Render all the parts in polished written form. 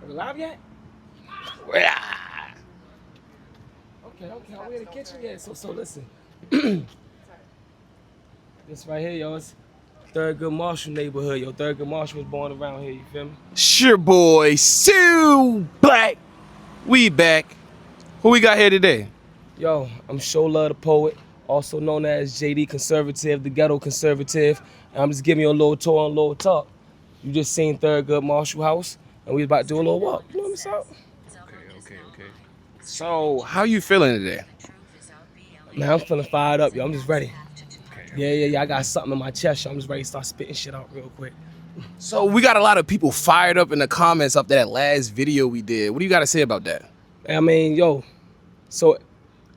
We live yet? Yeah. Okay, we in the kitchen yet. So listen. This right here, yo, it's Thurgood Marshall neighborhood, yo. Thurgood Marshall was born around here, you feel me? Sure, boy, Tsublakk. We back. Who we got here today? Yo, I'm Shola the Poet, also known as JD Conservative, the Ghetto Conservative. And I'm just giving you a little tour and a little talk. You just seen Thurgood Marshall House, and we about to do a little walk. You know what I'm saying? Okay. So, how you feeling today? Man, I'm feeling fired up, yo. I'm just ready. Yeah. I got something in my chest, yo. I'm just ready to start spitting shit out real quick. So, we got a lot of people fired up in the comments after that last video we did. What do you got to say about that? I mean, yo, so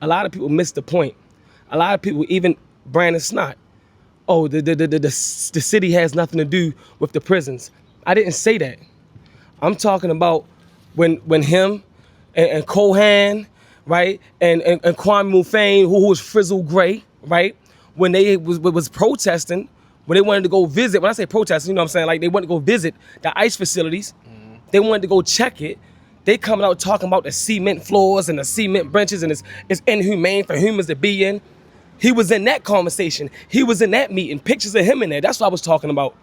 a lot of people missed the point. A lot of people, even Brandon Snott, oh, the city has nothing to do with the prisons. I didn't say that. I'm talking about when him and Cohan, right, and Kwame Mufane, who was Frizzle Gray, right, when they was protesting, when they wanted to go visit, when I say protesting, you know what I'm saying, like they wanted to go visit the ICE facilities, they wanted to go check it, they coming out talking about the cement floors and the cement benches and it's inhumane for humans to be in. He was in that conversation. He was in that meeting. Pictures of him in there. That's what I was talking about.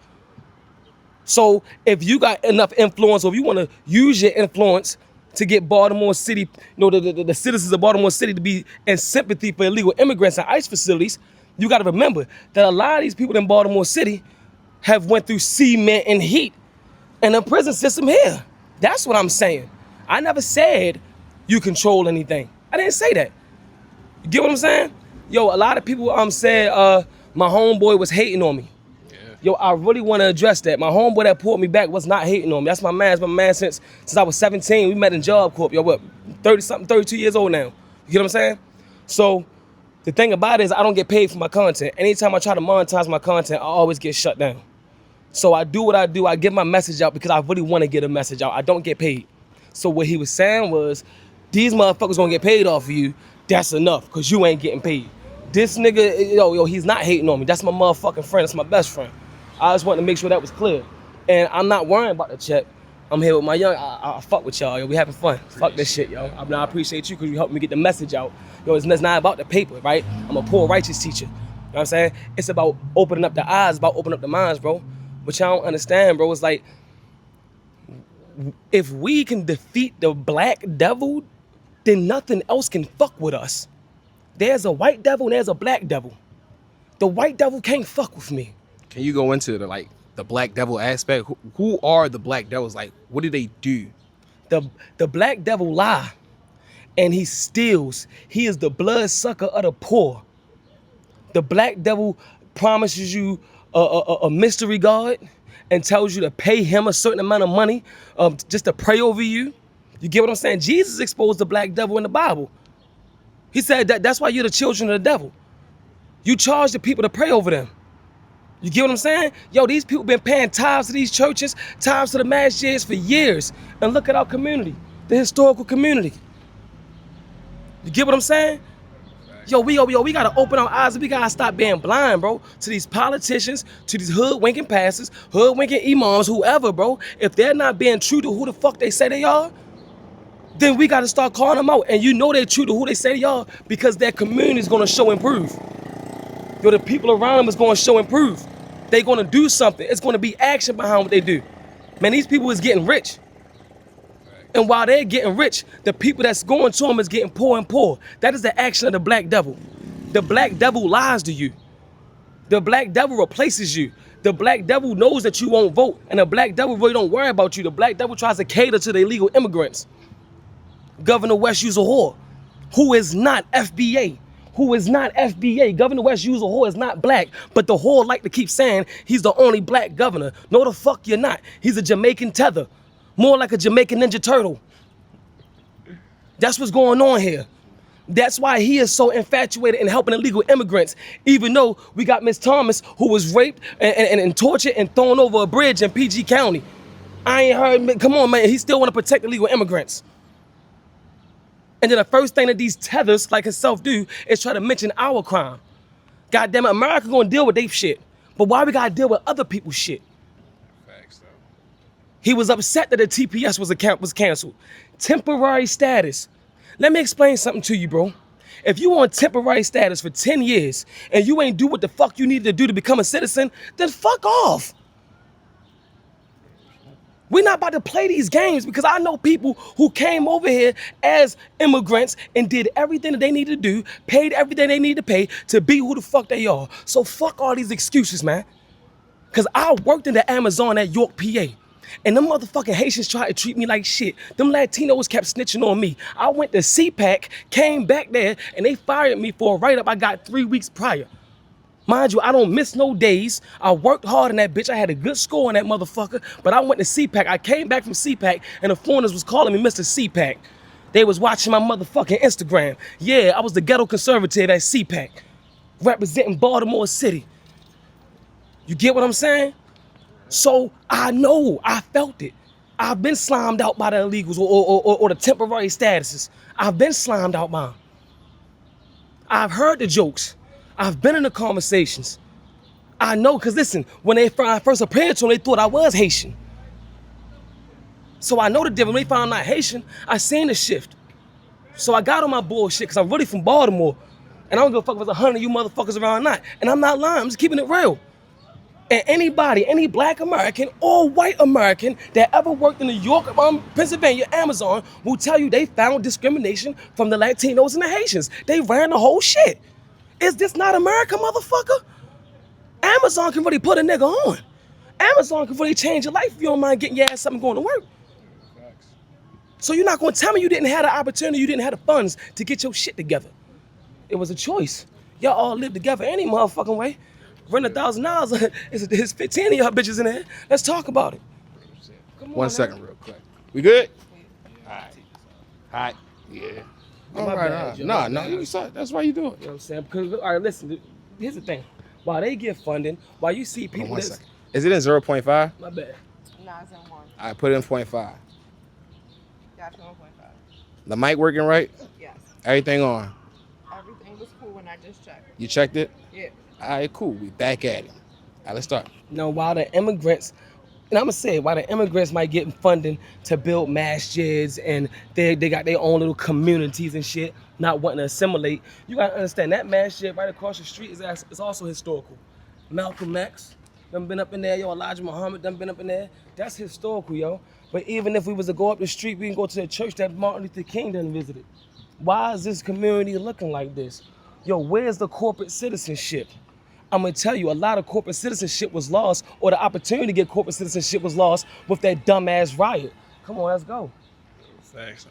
So if you got enough influence, or if you want to use your influence to get Baltimore City, you know, the citizens of Baltimore City to be in sympathy for illegal immigrants and ICE facilities, you got to remember that a lot of these people in Baltimore City have went through cement and heat and the prison system here. That's what I'm saying. I never said you control anything. I didn't say that. You get what I'm saying? Yo, a lot of people said my homeboy was hating on me. Yeah. Yo, I really want to address that. My homeboy that pulled me back was not hating on me. That's my man. That's my man since I was 17. We met in Job Corp. Yo, what, 30-something, 32 years old now. You get what I'm saying? So the thing about it is I don't get paid for my content. Anytime I try to monetize my content, I always get shut down. So I do what I do. I get my message out because I really want to get a message out. I don't get paid. So what he was saying was, these motherfuckers gonna get paid off of you. That's enough, because you ain't getting paid. This nigga, yo, he's not hating on me. That's my motherfucking friend. That's my best friend. I just wanted to make sure that was clear. And I'm not worrying about the check. I'm here with my young, I fuck with y'all, yo. We having fun. Fuck this shit, yo. I appreciate you because you helped me get the message out. Yo, it's not about the paper, right? I'm a poor righteous teacher. You know what I'm saying? It's about opening up the eyes, about opening up the minds, bro. But y'all don't understand, bro. It's like, if we can defeat the black devil, then nothing else can fuck with us. There's a white devil and there's a black devil. The white devil can't fuck with me. Can you go into the black devil aspect? Who are the black devils? Like, what do they do? The black devil lie, and he steals. He is the blood sucker of the poor. The black devil promises you a mystery God and tells you to pay him a certain amount of money just to pray over you. You get what I'm saying? Jesus exposed the black devil in the Bible. He said that's why you're the children of the devil. You charge the people to pray over them. You get what I'm saying? Yo, these people been paying tithes to these churches, tithes to the masjids for years. And look at our community, the historical community. You get what I'm saying? Yo, we gotta open our eyes and we gotta stop being blind, bro, to these politicians, to these hoodwinking pastors, hoodwinking imams, whoever, bro. If they're not being true to who the fuck they say they are, then we gotta start calling them out. And you know they're true to who they say they are because their community is gonna show improve. Yo, the people around them is gonna show improve. They're gonna do something. It's gonna be action behind what they do. Man, these people is getting rich. And while they're getting rich, the people that's going to them is getting poor and poor. That is the action of the black devil. The black devil lies to you. The black devil replaces you. The black devil knows that you won't vote. And the black devil really don't worry about you. The black devil tries to cater to the illegal immigrants. Governor West use a whore, who is not FBA. Who is not FBA. Governor West use a whore is not black, but the whore like to keep saying he's the only black governor. No, the fuck you're not. He's a Jamaican tether. More like a Jamaican Ninja Turtle. That's what's going on here. That's why he is so infatuated in helping illegal immigrants, even though we got Miss Thomas, who was raped and tortured and thrown over a bridge in PG County. I ain't heard, come on, man, he still want to protect illegal immigrants. And then the first thing that these tethers like himself do is try to mention our crime. God damn it, America gonna deal with their shit. But why we gotta deal with other people's shit? Facts, though. He was upset that the TPS was canceled. Temporary status. Let me explain something to you, bro. If you on temporary status for 10 years and you ain't do what the fuck you need to do to become a citizen, then fuck off. We're not about to play these games because I know people who came over here as immigrants and did everything that they needed to do, paid everything they need to pay to be who the fuck they are. So fuck all these excuses, man. Because I worked in the Amazon at York, PA. And them motherfucking Haitians tried to treat me like shit. Them Latinos kept snitching on me. I went to CPAC, came back there, and they fired me for a write-up I got 3 weeks prior. Mind you, I don't miss no days. I worked hard in that bitch. I had a good score in that motherfucker. But I went to CPAC. I came back from CPAC, and the foreigners was calling me Mr. CPAC. They was watching my motherfucking Instagram. Yeah, I was the ghetto conservative at CPAC, representing Baltimore City. You get what I'm saying? So I know, I felt it. I've been slimed out by the illegals or the temporary statuses. I've been slimed out by them. I've heard the jokes. I've been in the conversations. I know, because listen, when they first appeared to them, they thought I was Haitian. So I know the difference. When they found I'm not Haitian, I seen the shift. So I got on my bullshit because I'm really from Baltimore. And I don't give a fuck if it's 100 of you motherfuckers around or not. And I'm not lying, I'm just keeping it real. And anybody, any black American or white American that ever worked in New York, Pennsylvania, Amazon, will tell you they found discrimination from the Latinos and the Haitians. They ran the whole shit. Is this not America, motherfucker? Amazon can really put a nigga on. Amazon can really change your life if you don't mind getting your ass up and going to work. So you're not gonna tell me you didn't have the opportunity, you didn't have the funds to get your shit together. It was a choice. Y'all all live together any motherfucking way. Rent $1,000, it's 15 of y'all bitches in there. Let's talk about it. Come on, 1 second, real quick. We good? All right. All right. Yeah. All right. No, that's why you do it. You know what I'm saying? Because, all right, listen, here's the thing. While they get funding, while you see people... 1 second. Is it in 0.5? My bad. No, it's in 1. All right, put it in 0.5. Got you 1.5. The mic working right? Yes. Everything on? Everything was cool when I just checked. You checked it? Yeah. All right, cool. We back at it. All right, let's start. Now, while the immigrants, and I'm gonna say, while the immigrants might get funding to build masjids and they got their own little communities and shit, not wanting to assimilate, you gotta understand that masjid right across the street is also historical. Malcolm X, done been up in there, yo. Elijah Muhammad done been up in there. That's historical, yo. But even if we was to go up the street, we can go to the church that Martin Luther King done visited. Why is this community looking like this? Yo, where's the corporate citizenship? I'm gonna tell you, a lot of corporate citizenship was lost, or the opportunity to get corporate citizenship was lost with that dumbass riot. Come on, let's go. Thanks.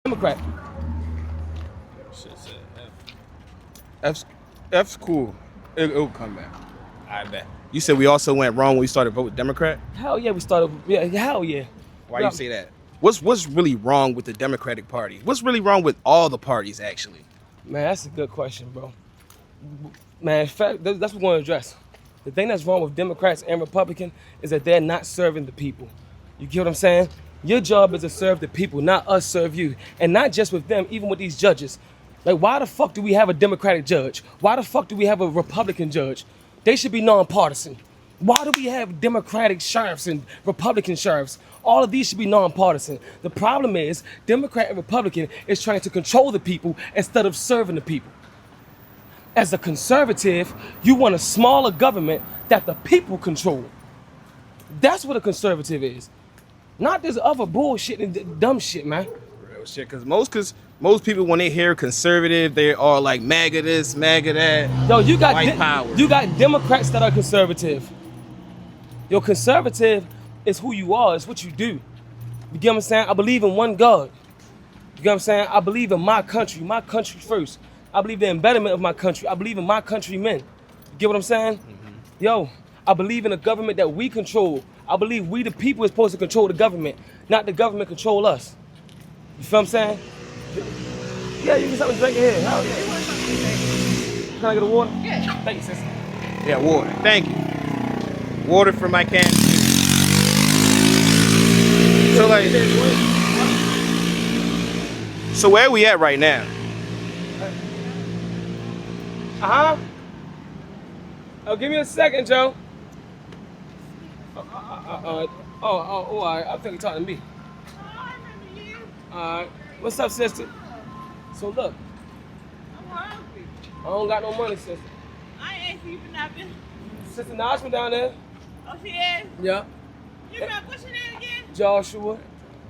Democrat. F's cool. It'll come back. I bet. You said we also went wrong when we started voting Democrat? Hell yeah, we started. Yeah, hell yeah. Why you say that? What's really wrong with the Democratic Party? What's really wrong with all the parties, actually? Man, that's a good question, bro. Man, in fact, that's what we're going to address. The thing that's wrong with Democrats and Republicans is that they're not serving the people. You get what I'm saying? Your job is to serve the people, not us serve you. And not just with them, even with these judges. Like, why the fuck do we have a Democratic judge? Why the fuck do we have a Republican judge? They should be nonpartisan. Why do we have Democratic sheriffs and Republican sheriffs? All of these should be nonpartisan. The problem is, Democrat and Republican is trying to control the people instead of serving the people. As a conservative, you want a smaller government that the people control. That's what a conservative is. Not this other bullshit and dumb shit, man. Real shit, because most people, when they hear conservative, they are like MAGA this, MAGA that. Yo, you got white power. You got Democrats that are conservative. Your conservative is who you are. It's what you do. You get what I'm saying? I believe in one God. You get what I'm saying? I believe in my country first. I believe the embedment of my country. I believe in my countrymen. You get what I'm saying? Mm-hmm. Yo, I believe in a government that we control. I believe we the people is supposed to control the government, not the government control us. You feel what I'm saying? Yeah, you get something to drink in here. Hell yeah. Can I get a water? Yeah. Thank you, sis. Yeah, water. Thank you. Water for my can. So where we at right now? Uh-huh. Oh, give me a second, Joe. All right. I think you're talking to me. I remember you. All right. What's up, sister? So look, I'm hungry. I don't got no money, sister. I ain't asking you for nothing. Sister Najma down there. Oh, she is? Yeah. You remember what's your name again? Joshua.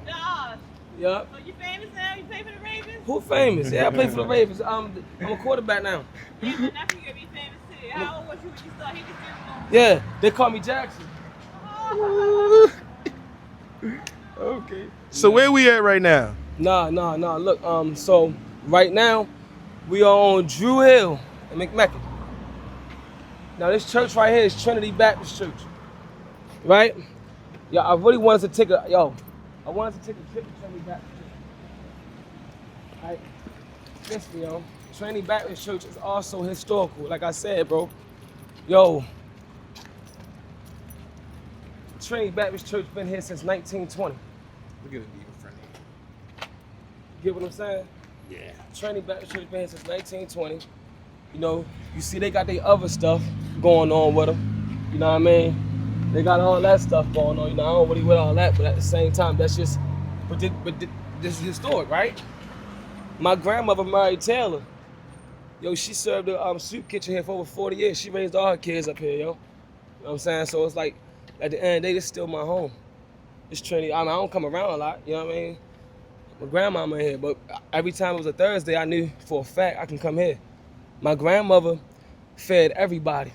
Josh. Yeah. So you famous now? You play for the Ravens? Who famous? Yeah, I play for the Ravens. I'm a quarterback now. Yeah, my nephew gonna be famous too. How old was you when you started? He just Yeah, they call me Jackson. Okay. So where we at right now? Nah. Look, so right now we are on Drew Hill in McMecken. Now this church right here is Trinity Baptist Church, right? Yeah, I really wanted to take a I wanted to take a trip to Trinity Baptist Church. Right? Listen, yo, Trinity Baptist Church is also historical. Like I said, bro, yo, Trinity Baptist Church been here since 1920. Look at it in front of Get what I'm saying? you. Yeah. Trinity Baptist Church been here since 1920. You know, you see they got their other stuff going on with them. You know what I mean? They got all that stuff going on. You know, I don't really with all that, but at the same time, that's just, this is historic, right? My grandmother, Mary Taylor, yo, she served the soup kitchen here for over 40 years. She raised all her kids up here, yo. You know what I'm saying? So it's like, at the end of the day, this is still my home. It's Trinity. I mean, I don't come around a lot, you know what I mean? My grandmama here, but every time it was a Thursday, I knew for a fact I can come here. My grandmother fed everybody.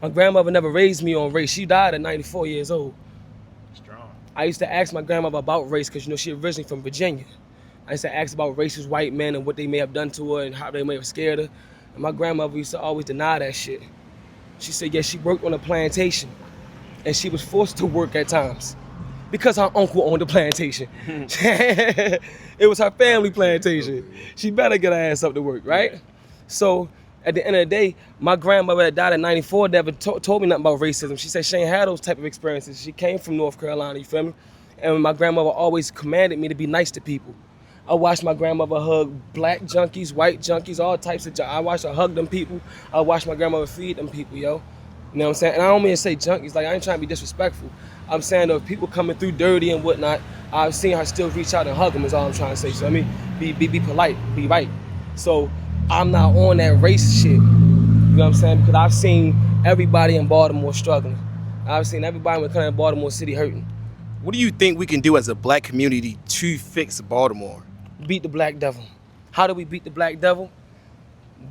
My grandmother never raised me on race. She died at 94 years old. Strong. I used to ask my grandmother about race because, you know, she originally from Virginia. I used to ask about racist white men and what they may have done to her and how they may have scared her. And my grandmother used to always deny that shit. She said, yeah, she worked on a plantation and she was forced to work at times because her uncle owned the plantation. It was her family plantation. She better get her ass up to work, right? So at the end of the day, my grandmother that died at 94 never told me nothing about racism. She said she ain't had those type of experiences. She came from North Carolina, you feel me? And my grandmother always commanded me to be nice to people. I watched my grandmother hug black junkies, white junkies, all types of I watched her hug them people. I watched my grandmother feed them people, yo. You know what I'm saying? And I don't mean to say junkies, like I ain't trying to be disrespectful. I'm saying though, if people coming through dirty and whatnot, I've seen her still reach out and hug them is all I'm trying to say. So I mean, be polite, be right. So I'm not on that race shit. You know what I'm saying? Because I've seen everybody in Baltimore struggling. I've seen everybody when coming to Baltimore City hurting. What do you think we can do as a black community to fix Baltimore? Beat the black devil. How do we beat the black devil?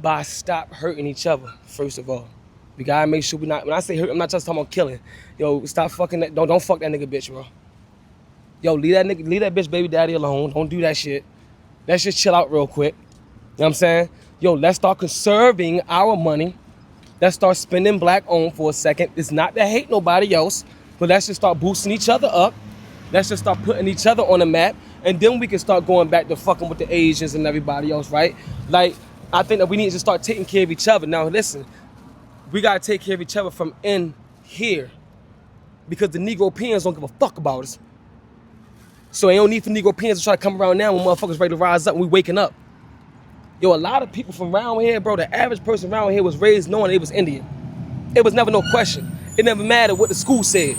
By stop hurting each other, first of all. We gotta make sure we not, when I say hurt, I'm not just talking about killing. Yo, stop fucking that, don't fuck that nigga bitch, bro. Yo, leave that bitch baby daddy alone. Don't do that shit. Let's just chill out real quick. You know what I'm saying? Yo, let's start conserving our money. Let's start spending black owned for a second. It's not to hate nobody else, but let's just start boosting each other up. Let's just start putting each other on the map. And then we can start going back to fucking with the Asians and everybody else, right? Like, I think that we need to start taking care of each other. Now, listen, we gotta take care of each other from in here because the Negropeans don't give a fuck about us. So ain't no need for Negropeans to try to come around now when motherfuckers ready to rise up and we waking up. Yo, a lot of people from around here, bro, the average person around here was raised knowing they was Indian. It was never no question. It never mattered what the school said.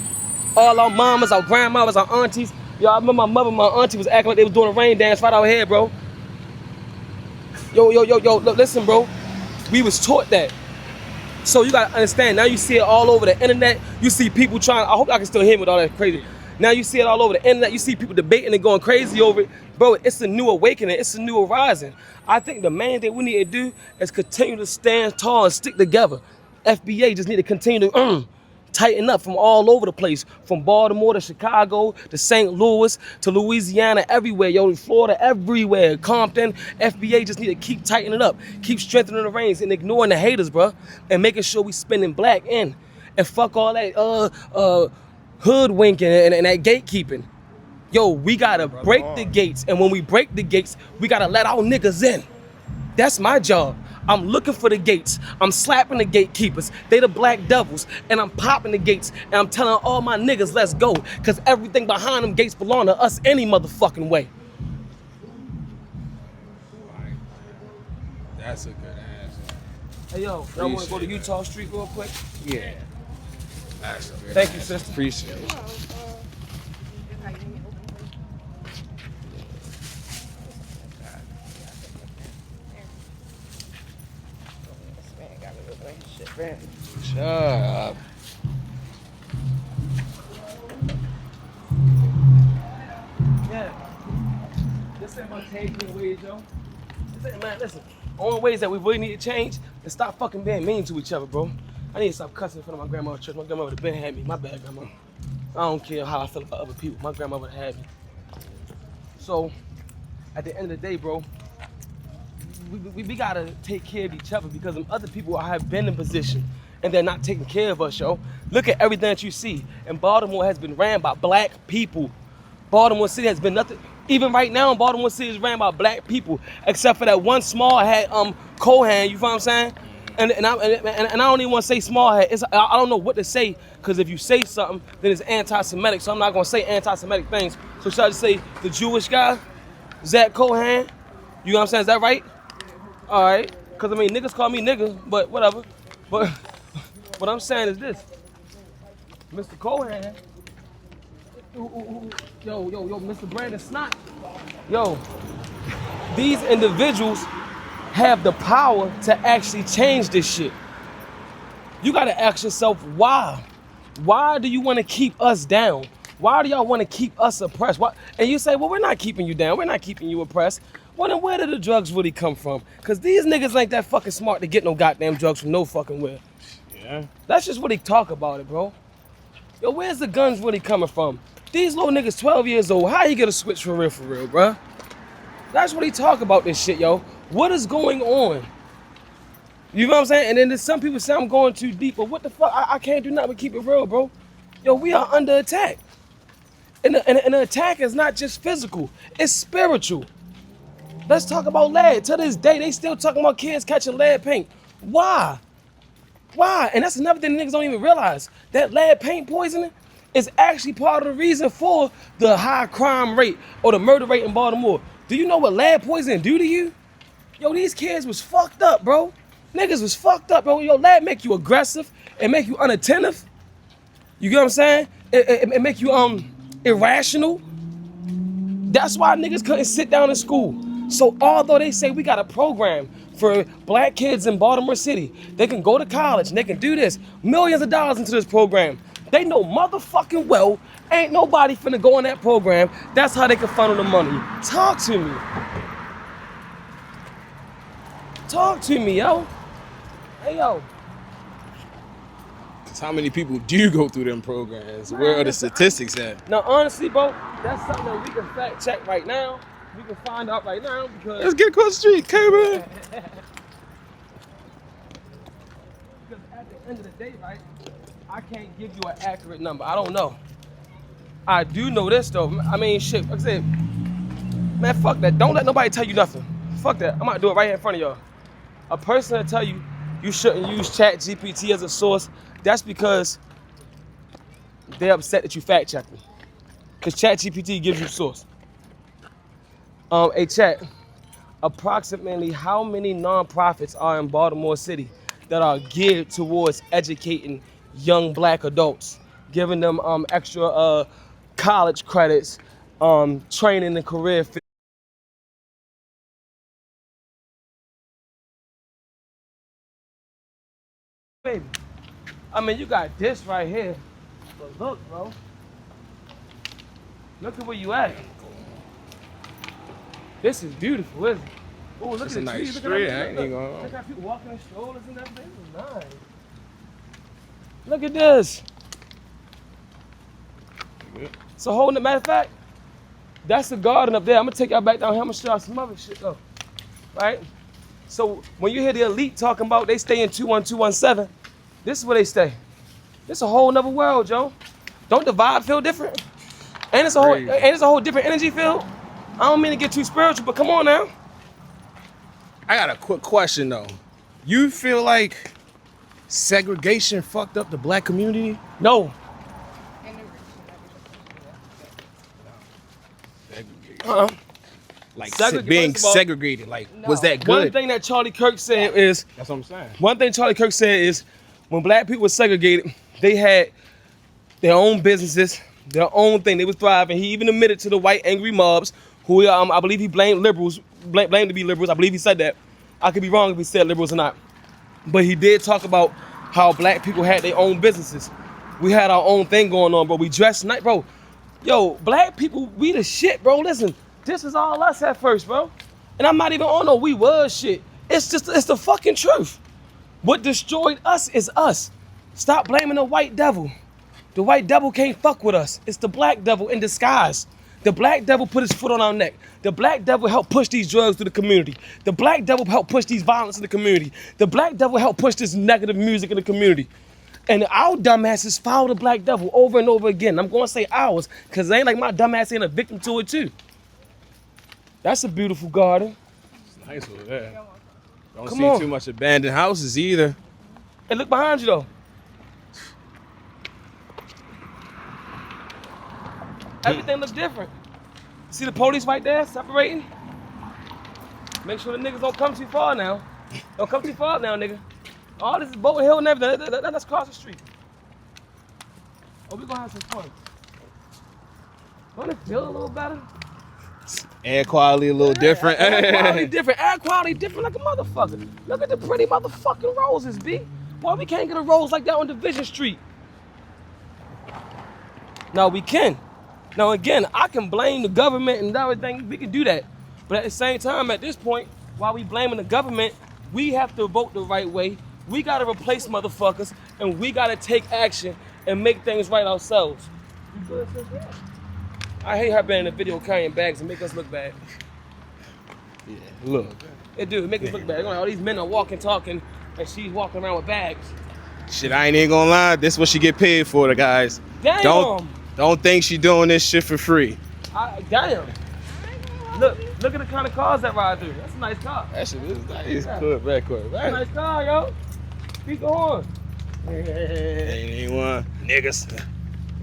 All our mamas, our grandmamas, our aunties, yo, I remember my mother and my auntie was acting like they was doing a rain dance right out here, bro. Yo, look, listen, bro. We was taught that. So you gotta understand, now you see it all over the internet. You see people trying, I hope y'all can still hear me with all that crazy. Now you see it all over the internet. You see people debating and going crazy over it. Bro, it's a new awakening. It's a new arising. I think the main thing we need to do is continue to stand tall and stick together. FBA just need to continue to tighten up from all over the place, from Baltimore to Chicago to St. Louis to Louisiana, everywhere, yo, Florida, everywhere, Compton. FBA just need to keep tightening up, keep strengthening the reins and ignoring the haters, bro, and making sure we spending black in. And fuck all that hoodwinking and that gatekeeping. Yo, we gotta break the gates, and when we break the gates, we gotta let our niggas in. That's my job. I'm looking for the gates. I'm slapping the gatekeepers. They the black devils. And I'm popping the gates. And I'm telling all my niggas, let's go. Because everything behind them gates belong to us any motherfucking way. That's a good answer. Hey, yo, y'all want to go to Utah Street real quick? Yeah. That's Thank you, sister. Appreciate it. Shut up. Yeah. This ain't my taking ways, yo. This ain't, man, listen. Only ways that we really need to change is stop fucking being mean to each other, bro. I need to stop cussing in front of my grandma's church. My grandma would have been had me. My bad, grandma. I don't care how I feel about other people. My grandma would have had me. So, at the end of the day, bro, we gotta take care of each other because them other people have been in position and they're not taking care of us, yo. Look at everything that you see. And Baltimore has been ran by black people. Baltimore City has been nothing. Even right now, Baltimore City is ran by black people, except for that one small hat, Cohan. You feel what I'm saying? And I don't even want to say small hat. I don't know what to say because if you say something, then it's anti-Semitic. So I'm not gonna say anti-Semitic things. So should I just say the Jewish guy, Zach Cohan? You know what I'm saying? Is that right? All right. Because I mean, niggas call me nigga, but whatever. But what I'm saying is this, Mr. Cohan. Yo, Mr. Brandon Snot. Yo, these individuals have the power to actually change this shit. You gotta ask yourself why. Why do you want to keep us down? Why do y'all want to keep us oppressed? Why? And you say, well, we're not keeping you down. We're not keeping you oppressed. Well, then where did the drugs really come from? Because these niggas ain't that fucking smart to get no goddamn drugs from no fucking where. Yeah. That's just what they talk about it, bro. Yo, where's the guns really coming from? These little niggas 12 years old, how you get a switch for real, bruh? That's what he talk about this shit, yo. What is going on? You know what I'm saying? And then there's some people say I'm going too deep, but what the fuck? I can't do nothing but keep it real, bro. Yo, we are under attack. And the attack is not just physical, it's spiritual. Let's talk about lead. To this day, they still talking about kids catching lead paint. Why? Why? And that's another thing niggas don't even realize. That lead paint poisoning is actually part of the reason for the high crime rate or the murder rate in Baltimore. Do you know what lead poisoning do to you? Yo, these kids was fucked up, bro. Niggas was fucked up, bro. Yo, lead make you aggressive. It make you unattentive. You get what I'm saying? It make you irrational. That's why niggas couldn't sit down in school. So although they say we got a program for black kids in Baltimore City, they can go to college and they can do this, millions of dollars into this program. They know motherfucking well ain't nobody finna go in that program. That's how they can funnel the money. Talk to me. Talk to me, yo. Hey, yo. How many people do go through them programs? Where are the statistics at? Now, honestly, bro, that's something that we can fact check right now. We can find out right now because... Let's get across the street, Cayman. Because at the end of the day, right, I can't give you an accurate number. I don't know. I do know this, though. I mean, shit, like I said, man, fuck that. Don't let nobody tell you nothing. Fuck that. I'm about to do it right here in front of y'all. A person that tell you you shouldn't use ChatGPT as a source, that's because they're upset that you fact checking. Because ChatGPT gives you source. Hey, chat, approximately how many nonprofits are in Baltimore City that are geared towards educating young black adults, giving them extra college credits, training and career fit. Baby, I mean, you got this right here, but look, bro. Look at where you at. This is beautiful, isn't it? Oh, look It's at a the nice trees. street, Look I at ain't that. gonna lie. Look at people walking in strollers and everything. This is nice. Look at this. So, holding the matter of fact, that's the garden up there. I'm gonna take y'all back down here. I'm gonna show y'all some other shit though. Right? So when you hear the elite talking about they stay in 21217, this is where they stay. This a whole nother world, Joe. Don't the vibe feel different? And it's a whole different energy field. I don't mean to get too spiritual, but come on now. I got a quick question though. You feel like segregation fucked up the black community? No. Segregation. Like Segregate- being first of all, segregated. Like, was No. that One good? thing that Charlie Kirk said is, That's what I'm saying. one thing Charlie Kirk said is, when black people were segregated, they had their own businesses, their own thing. They was thriving. He even admitted to the white angry mobs, who I believe he blamed liberals, blamed to be liberals. I believe he said that. I could be wrong if he said liberals or not. But he did talk about how black people had their own businesses. We had our own thing going on, bro. We dressed nice, bro. Yo, black people, we the shit, bro. Listen, this is all us at first, bro. And I'm not even on no we was shit. It's the fucking truth. What destroyed us is us. Stop blaming the white devil. The white devil can't fuck with us. It's the black devil in disguise. The black devil put his foot on our neck. The black devil helped push these drugs through the community. The black devil helped push these violence in the community. The black devil helped push this negative music in the community. And our dumbasses follow the black devil over and over again. I'm gonna say ours, cause it ain't like my dumbass ain't a victim to it too. That's a beautiful garden. It's nice over there. Don't Come see on. too much abandoned houses either. And look behind you though. Everything looks different. See the police right there separating? Make sure the niggas don't come too far now. Don't come too far now, nigga. All this is Boat Hill and everything. Let's cross the street. Oh, we gonna have some fun. Don't it feel a little better? Air quality a little different. Air quality different. Air quality different like a motherfucker. Look at the pretty motherfucking roses, B. Boy, we can't get a rose like that on Division Street. No, we can. Now again, I can blame the government and everything. We can do that. But at the same time, at this point, while we blaming the government, we have to vote the right way. We gotta replace motherfuckers, and we gotta take action and make things right ourselves. You good, sis? I hate her being in the video carrying bags and make us look bad. Yeah, look. It do, it make us look bad. All these men are walking, talking, and she's walking around with bags. Shit, I ain't even gonna lie. This is what she get paid for, the guys. Damn! Don't think she doing this shit for free. Damn! Look at the kind of cars that ride through. That's a nice car. That shit is nice. Yeah. Cool, very cool. That's a nice car, yo. Speak the horn. Ain't anyone. Niggas.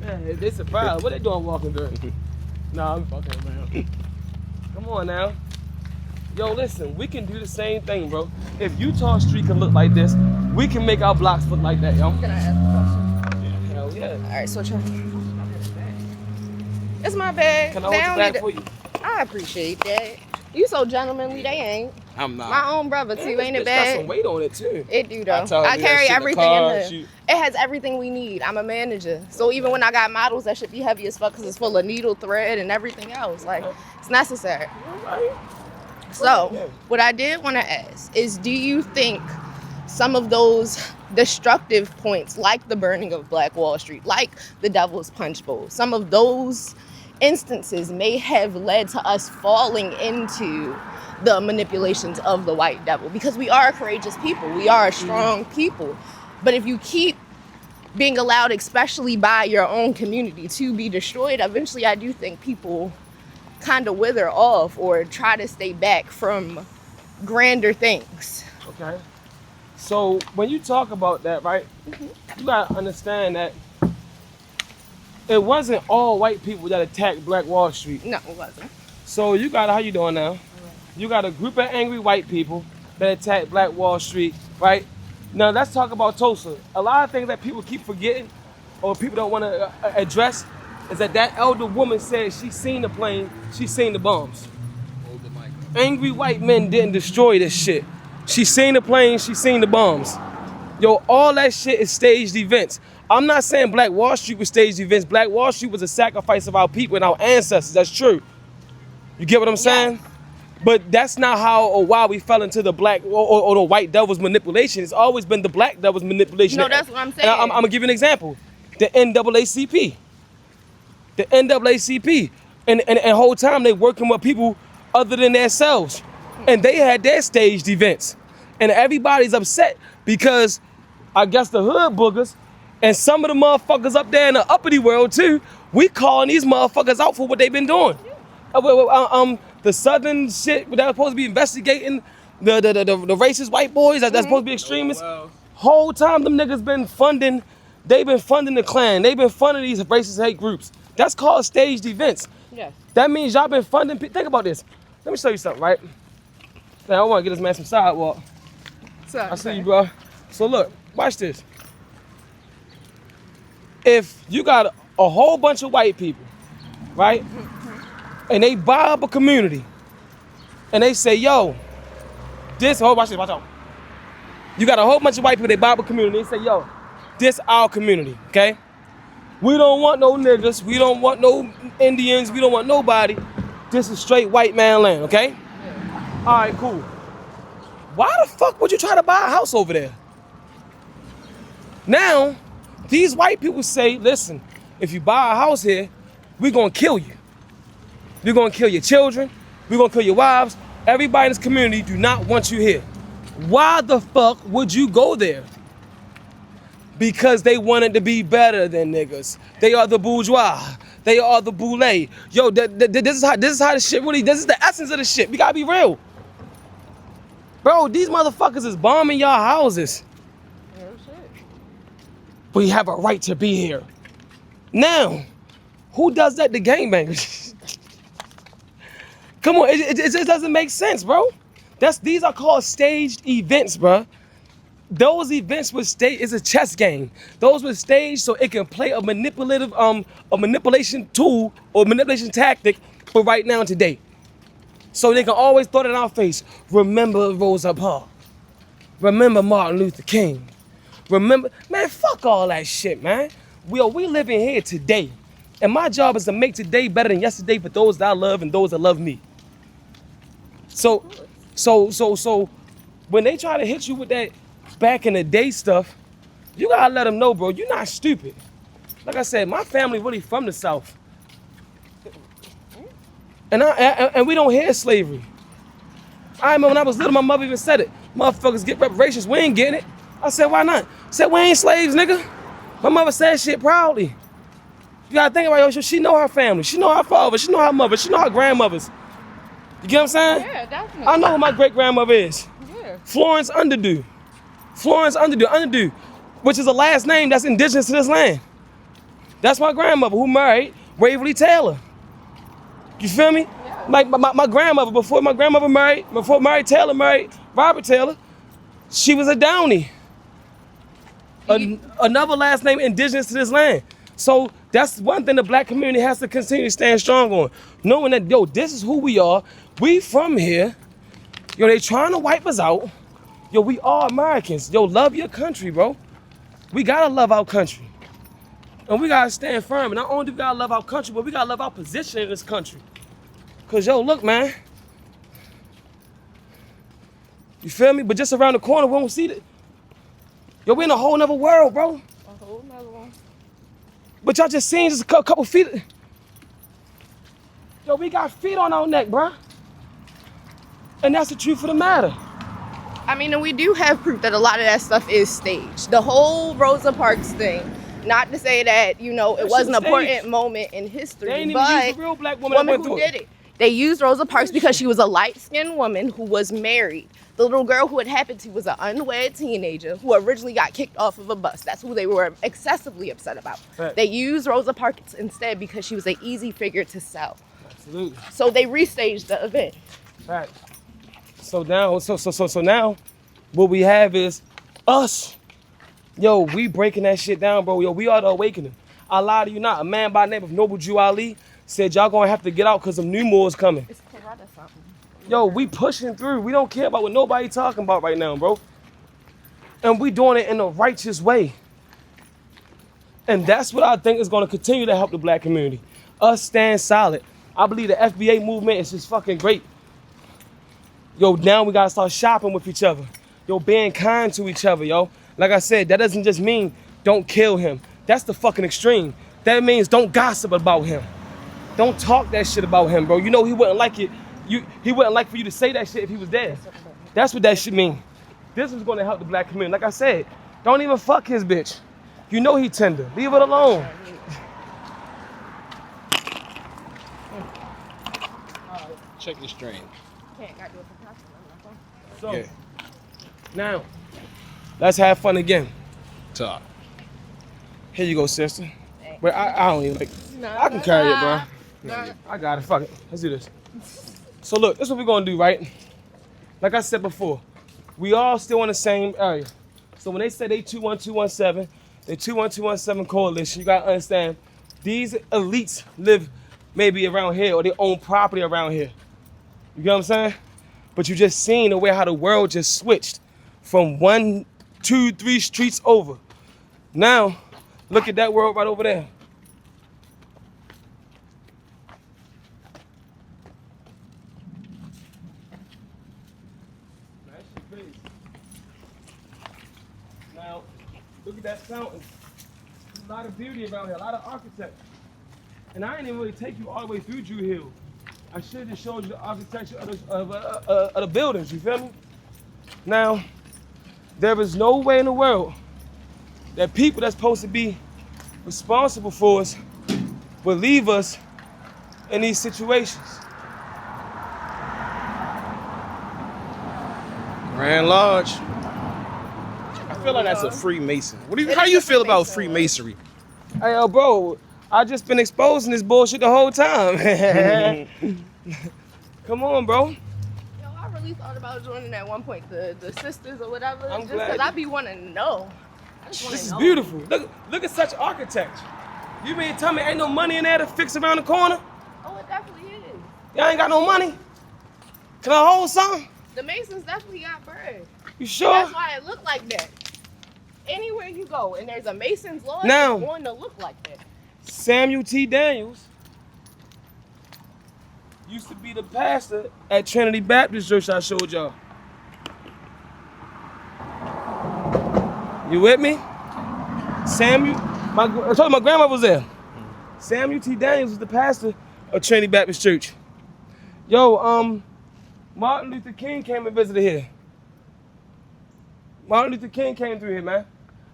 Yeah, they surprised. What they doing walking through? Nah, I'm fucking, man. Come on now. Yo, listen, we can do the same thing, bro. If Utah Street can look like this, we can make our blocks look like that, yo. Can I ask a question? Hell yeah. All right, switch on. It's my bag. Can I hold your bag for you? I appreciate that. You so gentlemanly, they ain't. I'm not. My own brother too, ain't it It's got some bad? weight on it too. It do I though. told I you that carry shit in the everything car, in there. she- It has everything we need. I'm a manager, so even when I got models, that should be heavy as fuck because it's full of needle thread and everything else. Like it's necessary. Right? So, what I did want to ask is, do you think some of those destructive points, like the burning of Black Wall Street, like the Devil's Punch Bowl, some of those instances may have led to us falling into the manipulations of the white devil? Because we are courageous people, we are a strong people. But if you keep being allowed, especially by your own community, to be destroyed, eventually I do think people kind of wither off or try to stay back from grander things. Okay. So when you talk about that, right, you gotta understand that it wasn't all white people that attacked Black Wall Street. No, it wasn't. So you got, how you doing now? You got a group of angry white people that attacked Black Wall Street, right? Now let's talk about Tulsa. A lot of things that people keep forgetting or people don't want to address is that elder woman said she seen the plane, she seen the bombs. Angry white men didn't destroy this shit. She seen the plane, she seen the bombs. Yo, all that shit is staged events. I'm not saying Black Wall Street was staged events. Black Wall Street was a sacrifice of our people and our ancestors. That's true. You get what I'm saying? But that's not how or why we fell into the black or the white devil's manipulation. It's always been the black devil's manipulation. No, that's what I'm saying. And I'm gonna give you an example. The NAACP. The NAACP. And whole time they working with people other than themselves. And they had their staged events. And everybody's upset because I guess the hood boogers and some of the motherfuckers up there in the uppity world too, we calling these motherfuckers out for what they've been doing. The southern shit that was supposed to be investigating the racist white boys that's supposed to be extremists. Whole time them niggas been funding, they've been funding the Klan. They've been funding these racist hate groups. That's called staged events. Yes. That means y'all been funding, think about this. Let me show you something, right? Now I want to get this man some sidewalk. I see you, bro. So look, watch this. If you got a whole bunch of white people, right? And they buy up a community, and they say, yo, watch this, watch out. You got a whole bunch of white people, they buy up a community, they say, yo, this our community, okay? We don't want no niggas, we don't want no Indians, we don't want nobody. This is straight white man land, okay? Yeah. All right, cool. Why the fuck would you try to buy a house over there? Now, these white people say, listen, if you buy a house here, we're gonna kill you. We're gonna kill your children, we're gonna kill your wives. Everybody in this community do not want you here. Why the fuck would you go there? Because they wanted to be better than niggas. They are the bourgeois. They are the boule. Yo, this is how the shit really, this is the essence of the shit. We gotta be real. Bro, these motherfuckers is bombing y'all houses. Oh, shit. We have a right to be here. Now, who does that? The gangbangers. Come on, it just doesn't make sense, bro. These are called staged events, bro. Those events were staged. It's a chess game. Those were staged so it can play a manipulation tool or manipulation tactic for right now and today. So they can always throw it in our face. Remember Rosa Parks. Remember Martin Luther King. Remember, man, fuck all that shit, man. We living here today. And my job is to make today better than yesterday for those that I love and those that love me. So when they try to hit you with that back in the day stuff, you gotta let them know, bro, you're not stupid. Like I said, my family really from the South. And we don't hear slavery. I remember when I was little, my mother even said it. Motherfuckers get reparations, we ain't getting it. I said, why not? I said, we ain't slaves, nigga. My mother said shit proudly. You gotta think about it, she know her family, she know her father, she know her mother, she know her grandmothers. You get what I'm saying? Yeah, definitely. I know who my great-grandmother is. Yeah. Florence Underdew. Florence Underdew, which is a last name that's indigenous to this land. That's my grandmother who married Waverly Taylor. You feel me? Yeah. Like my grandmother, before Mary Taylor married Robert Taylor, she was a Downey. Another last name indigenous to this land. So that's one thing the black community has to continue to stand strong on. Knowing that, yo, this is who we are. We from here. Yo, they trying to wipe us out. Yo, we are Americans. Yo, love your country, bro. We gotta love our country. And we gotta stand firm. And not only do we gotta love our country, but we gotta love our position in this country. Cause yo, look, man. You feel me? But just around the corner, we don't see it. Yo, we in a whole nother world, bro. A whole nother one. But y'all just seen just a couple feet. Yo, we got feet on our neck, bro. And that's the truth of the matter. I mean, and we do have proof that a lot of that stuff is staged. The whole Rosa Parks thing, not to say that, you know, it was an important moment in history, they ain't even but used a real black woman that went who through did it. it. They used Rosa Parks because she was a light-skinned woman who was married. The little girl who it happened to was an unwed teenager who originally got kicked off of a bus. That's who they were excessively upset about. Right. They used Rosa Parks instead because she was an easy figure to sell. Absolutely. So they restaged the event. Right. So now, so now, what we have is us. Yo, we breaking that shit down, bro. Yo, we are the awakening. I lie to you not. A man by the name of Noble Jew Ali said y'all gonna have to get out because some new more is coming. It's Coretta something. Yo, we pushing through. We don't care about what nobody talking about right now, bro. And we doing it in a righteous way. And that's what I think is gonna continue to help the black community. Us stand solid. I believe the FBA movement is just fucking great. Yo, now we gotta start shopping with each other. Yo, being kind to each other, yo. Like I said, that doesn't just mean don't kill him. That's the fucking extreme. That means don't gossip about him. Don't talk that shit about him, bro. You know he wouldn't like it. He wouldn't like for you to say that shit if he was dead. That's what that shit mean. This is gonna help the black community. Like I said, don't even fuck his bitch. You know he tender. Leave it alone. Check the stream. So, Yeah. now, let's have fun again. Talk. Here you go, sister. But I don't even like. I can carry it, bro. I got it. Fuck it. Let's do this. So look, this is what we're gonna do, right? Like I said before, we all still in the same area. So when they say they 21217, they 21217 coalition, you gotta understand, these elites live maybe around here or they own property around here. You get what I'm saying? But you just seen the way how the world just switched from 1, 2, 3 streets over. Now, look at that world right over there. Now, look at that fountain. There's a lot of beauty around here, a lot of architecture. And I ain't even really take you all the way through Drew Hill. I should have just showed you the architecture of the buildings, you feel me? Now, there is no way in the world that people that's supposed to be responsible for us will leave us in these situations. Grand Lodge. I feel like that's a Freemason. How do you feel about Freemasonry? Hey, yo, bro, I just been exposing this bullshit the whole time. Come on, bro. Yo, I really thought about joining at one point, the sisters or whatever. I'm just glad. because I be wanting to know. I just wanna This is know. beautiful. Look at such architecture. You mean tell me ain't no money in there to fix around the corner? Oh, it definitely is. Y'all ain't got no money? Can I hold something? The Masons definitely got bread. You sure? That's why it look like that. Anywhere you go and there's a Mason's Lodge, Now- it's going to look like that. Samuel T. Daniels used to be the pastor at Trinity Baptist Church I showed y'all. You with me? Samuel, I told you my grandma was there. Samuel T. Daniels was the pastor of Trinity Baptist Church. Yo, Martin Luther King came and visited here. Martin Luther King came through here, man.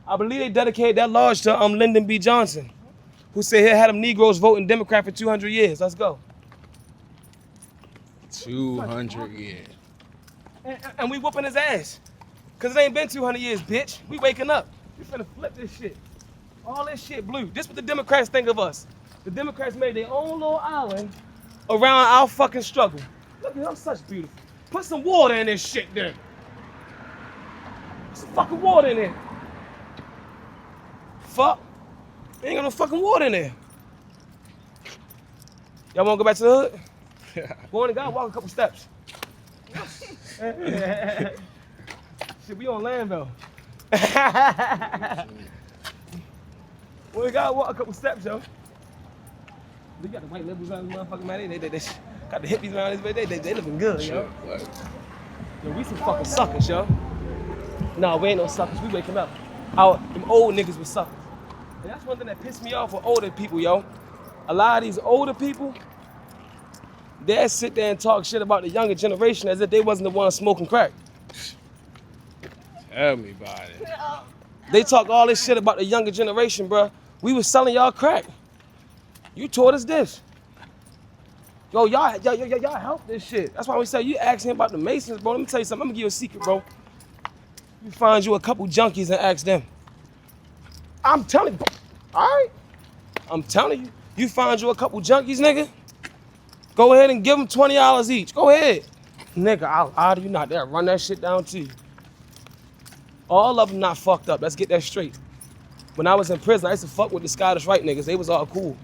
I believe they dedicated that lodge to Lyndon B. Johnson, who said he had them Negroes voting Democrat for 200 years. Let's go. 200 years. And we whooping his ass. Cause it ain't been 200 years, bitch. We waking up. We finna flip this shit. All this shit blue. This what the Democrats think of us. The Democrats made their own little island around our fucking struggle. Look at them, such beautiful. Put some water in this shit there. Put some fucking water in there. Fuck. Ain't got no fucking water in there. Y'all wanna go back to the hood? Go in and go, walk a couple steps. Shit, we on land though. We gotta walk a couple steps, yo. We got the white liberals around this motherfucker, man. They got the hippies around this, they looking good, yo. Yo, we some fucking suckers, yo. Nah, we ain't no suckers, we waking up. Them old niggas was suckers. And that's one thing that pissed me off with older people, yo. A lot of these older people, they'll sit there and talk shit about the younger generation as if they wasn't the ones smoking crack. Tell me about it. They talk all this shit about the younger generation, bruh. We was selling y'all crack. You taught us this. Yo, y'all help this shit. That's why we say you ask him about the Masons, bro. Let me tell you something. I'm gonna give you a secret, bro. You find you a couple junkies and ask them. I'm telling you, all right? I'm telling you. You find you a couple junkies, nigga. Go ahead and give them $20 each. Go ahead. Nigga, I'll lie to you not. They'll run that shit down to you. All of them not fucked up. Let's get that straight. When I was in prison, I used to fuck with the Scottish Rite niggas. They was all cool. You know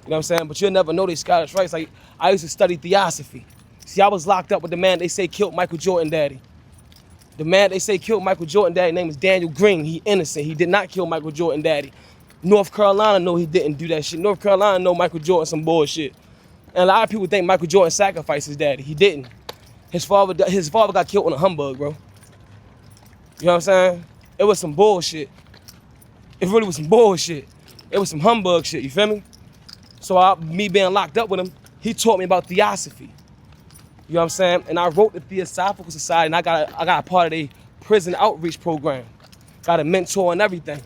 what I'm saying? But you'll never know they Scottish Rites. Like, I used to study theosophy. See, I was locked up with the man they say killed Michael Jordan daddy. The man they say killed Michael Jordan daddy name is Daniel Green. He innocent. He did not kill Michael Jordan daddy. North Carolina know he didn't do that shit. North Carolina know Michael Jordan some bullshit. And a lot of people think Michael Jordan sacrificed his daddy. He didn't. His father got killed on a humbug, bro. You know what I'm saying? It was some bullshit. It really was some bullshit. It was some humbug shit, you feel me? So me being locked up with him, he taught me about theosophy. You know what I'm saying? And I wrote the Theosophical Society, and I got a part of the prison outreach program. Got a mentor and everything.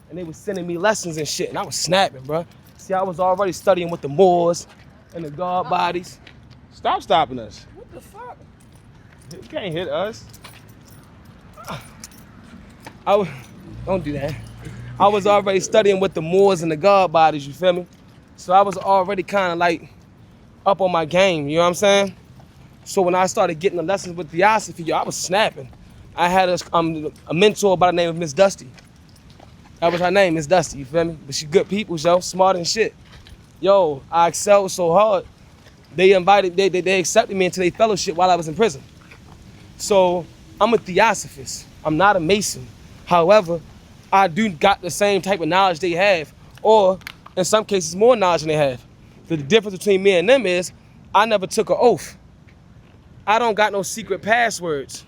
And they was sending me lessons and shit, and I was snapping, bro. See, I was already studying with the Moors and the God bodies. Stop stopping us. What the fuck? You can't hit us. Don't do that. I was already studying with the Moors and the God bodies, you feel me? So I was already kind of like up on my game, you know what I'm saying? So when I started getting the lessons with Theosophy, yo, I was snapping. I had a mentor by the name of Miss Dusty. That was her name, Miss Dusty, you feel me? But she good people, yo, smart and shit. Yo, I excelled so hard. They accepted me into their fellowship while I was in prison. So I'm a Theosophist. I'm not a Mason. However, I do got the same type of knowledge they have, or in some cases more knowledge than they have. The difference between me and them is I never took an oath. I don't got no secret passwords.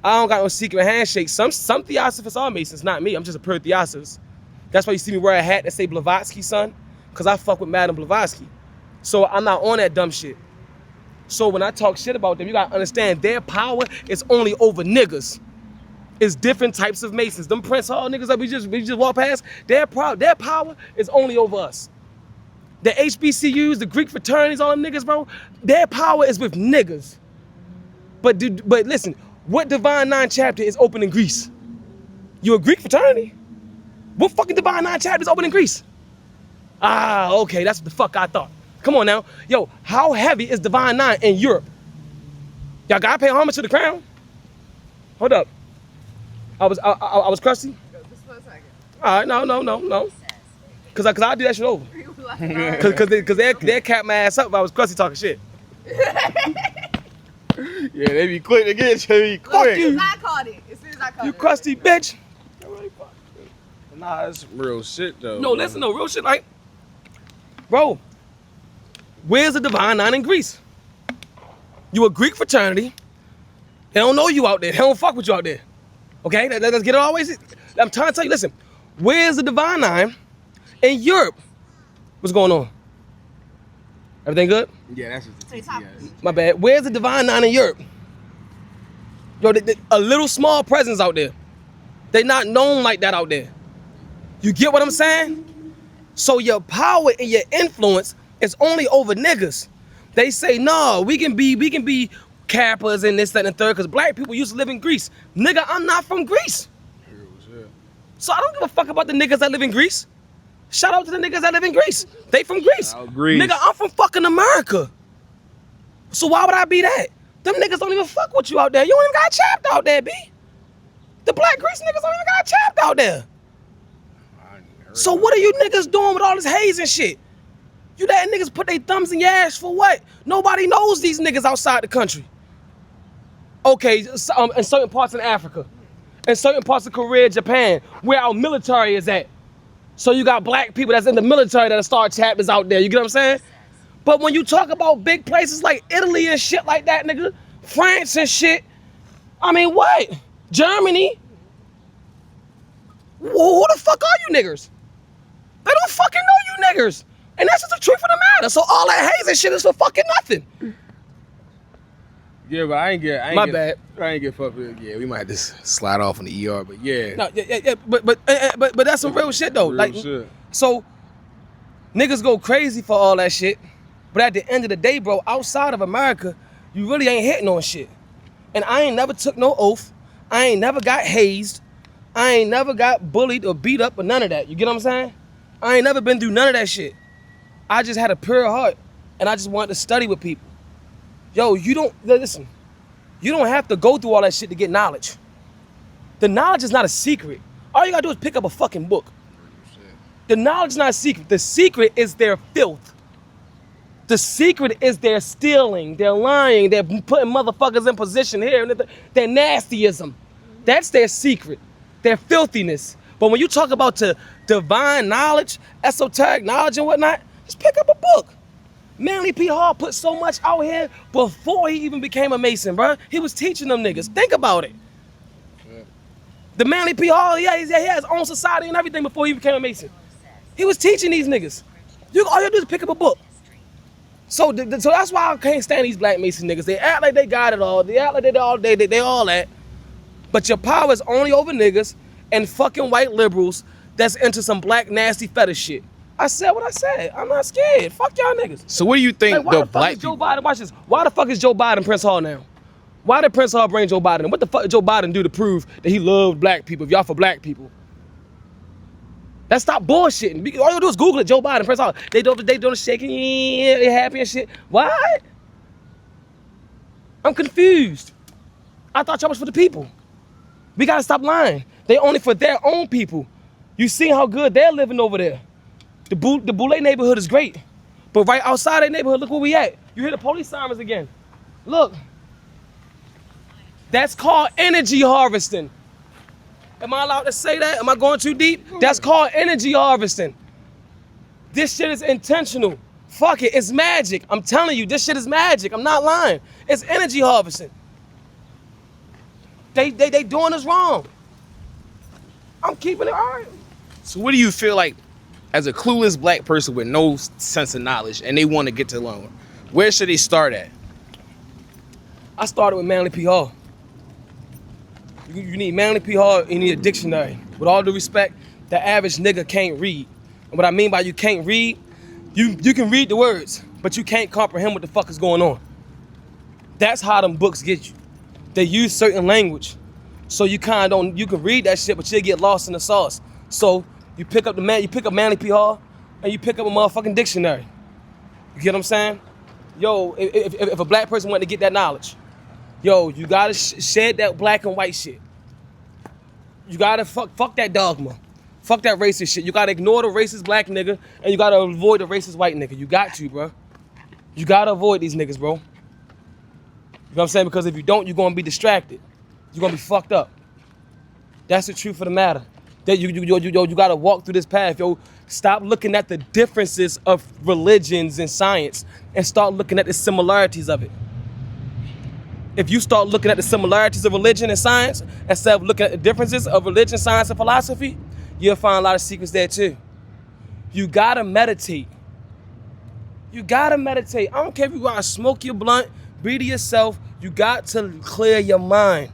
I don't got no secret handshakes. Some Theosophists are Masons, not me. I'm just a pure Theosophist. That's why you see me wear a hat that say Blavatsky, son, because I fuck with Madam Blavatsky. So I'm not on that dumb shit. So when I talk shit about them, you gotta understand their power is only over niggas. It's different types of Masons. Them Prince Hall niggas that we just walk past, their power is only over us. The HBCUs, the Greek fraternities, all them niggas, bro, their power is with niggas. But listen, what Divine Nine chapter is open in Greece? You a Greek fraternity? What fucking Divine Nine chapter is open in Greece? Ah, okay, that's what the fuck I thought. Come on now. Yo, how heavy is Divine Nine in Europe? Y'all gotta pay homage to the crown. Hold up. I was crusty? Just for a second. All right, no. Cause I do that shit over. Cause they'd cap my ass up if I was crusty talking shit. Yeah, they be quick to get you. They be quick. you. I caught it. As soon as I caught You it. crusty bitch. Nah, that's real shit though. No, listen, no, real shit, like, bro, where's the Divine Nine in Greece? You a Greek fraternity. They don't know you out there. They don't fuck with you out there. Okay, let's get it always. I'm trying to tell you, listen, where's the Divine Nine in Europe? What's going on? Everything good? Yeah, that's just the TTS. My bad. Where's the Divine Nine in Europe? Yo, a little small presence out there. They not known like that out there. You get what I'm saying? So your power and your influence is only over niggas. They say, no, we can be Kappas and this, that, and the third, because black people used to live in Greece. Nigga, I'm not from Greece. So I don't give a fuck about the niggas that live in Greece. Shout out to the niggas that live in Greece. They from Greece. Nigga, I'm from fucking America. So why would I be that? Them niggas don't even fuck with you out there. You don't even got chapped out there, B. The black Greece niggas don't even got chapped out there. So what are you niggas doing with all this haze and shit? You letting niggas put their thumbs in your ass for what? Nobody knows these niggas outside the country. Okay, in certain parts of Africa, in certain parts of Korea, Japan, where our military is at. So you got black people that's in the military that'll start chapters out there. You get what I'm saying? But when you talk about big places like Italy and shit like that, nigga, France and shit, I mean, what? Germany? Who the fuck are you niggas? They don't fucking know you niggas. And that's just the truth of the matter. So all that haze and shit is for fucking nothing. Yeah, but I ain't bad. I ain't get fucked with. Yeah, we might just slide off on the ER, but yeah. No, yeah, but that's some real shit though. Real Like, shit. so niggas go crazy for all that shit. But at the end of the day, bro, outside of America, you really ain't hitting on shit. And I ain't never took no oath. I ain't never got hazed. I ain't never got bullied or beat up or none of that. You get what I'm saying? I ain't never been through none of that shit. I just had a pure heart and I just wanted to study with people. Yo, listen, you don't have to go through all that shit to get knowledge. The knowledge is not a secret. All you gotta do is pick up a fucking book. The knowledge is not a secret. The secret is their filth. The secret is their stealing, their lying, they're putting motherfuckers in position here, and their nastyism. That's their secret, their filthiness. But when you talk about divine knowledge, esoteric knowledge and whatnot, just pick up a book. Manly P. Hall put so much out here before he even became a Mason, bro. He was teaching them niggas. Think about it. Yeah. The Manly P. Hall, he had his own society and everything before he became a Mason. He was teaching these niggas. All you do is pick up a book. So that's why I can't stand these black Mason niggas. They act like they got it all. They act like they all that. But your power is only over niggas and fucking white liberals that's into some black nasty fetish shit. I said what I said. I'm not scared. Fuck y'all niggas. So what do you think Like, why the fuck black is Joe people? Biden? Watch this. Why the fuck is Joe Biden Prince Hall now? Why did Prince Hall bring Joe Biden in? What the fuck did Joe Biden do to prove that he loved black people? If y'all for black people, let's stop bullshitting. All you do is Google it. Joe Biden Prince Hall. They doing shaking. Yeah, they happy and shit. What? I'm confused. I thought y'all was for the people. We gotta stop lying. They only for their own people. You see how good they're living over there. The Boulay neighborhood is great. But right outside that neighborhood, look where we at. You hear the police sirens again. Look. That's called energy harvesting. Am I allowed to say that? Am I going too deep? That's called energy harvesting. This shit is intentional. Fuck it, it's magic. I'm telling you, this shit is magic. I'm not lying. It's energy harvesting. They doing us wrong. I'm keeping it all right. So what do you feel like as a clueless black person with no sense of knowledge and they want to get to learn? Where should they start at? I started with Manly P. Hall. You need Manly P. Hall, you need a dictionary. With all due respect, the average nigga can't read. And what I mean by you can't read, you can read the words, but you can't comprehend what the fuck is going on. That's how them books get you. They use certain language. So you kind of don't, you can read that shit, but you'll get lost in the sauce. So you pick up Manly P. Hall, and you pick up a motherfucking dictionary. You get what I'm saying? Yo, if a black person wanted to get that knowledge, yo, you gotta shed that black and white shit. You gotta fuck that dogma. Fuck that racist shit. You gotta ignore the racist black nigga, and you gotta avoid the racist white nigga. You got to, bro. You gotta avoid these niggas, bro. You know what I'm saying? Because if you don't, you're gonna be distracted. You're gonna be fucked up. That's the truth of the matter. That you gotta walk through this path, yo. Stop looking at the differences of religions and science and start looking at the similarities of it. If you start looking at the similarities of religion and science instead of looking at the differences of religion, science, and philosophy, you'll find a lot of secrets there too. You gotta meditate. You gotta meditate. I don't care if you gotta smoke your blunt, be to yourself. You got to clear your mind.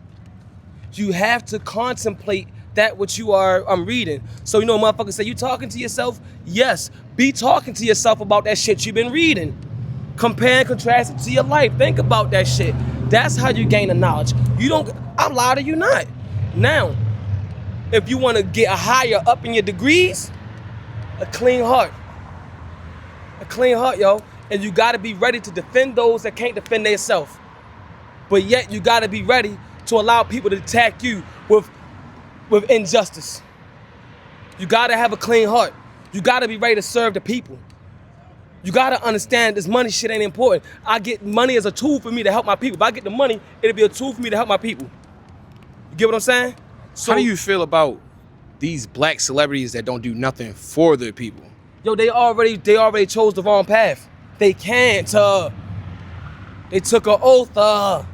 You have to contemplate that what you are reading. So you know motherfuckers say, you talking to yourself? Yes, be talking to yourself about that shit you've been reading. Compare and contrast it to your life. Think about that shit. That's how you gain the knowledge. You don't, I lie to you not. Now, if you want to get higher up in your degrees, a clean heart. A clean heart, yo. And you gotta be ready to defend those that can't defend themselves. But yet you gotta be ready to allow people to attack you with injustice. You gotta have a clean heart. You gotta be ready to serve the people. You gotta understand this money shit ain't important. I get money as a tool for me to help my people. If I get the money, it'll be a tool for me to help my people. You get what I'm saying? So, how do you feel about these black celebrities that don't do nothing for the people? Yo, they already chose the wrong path. They can't. They took an oath.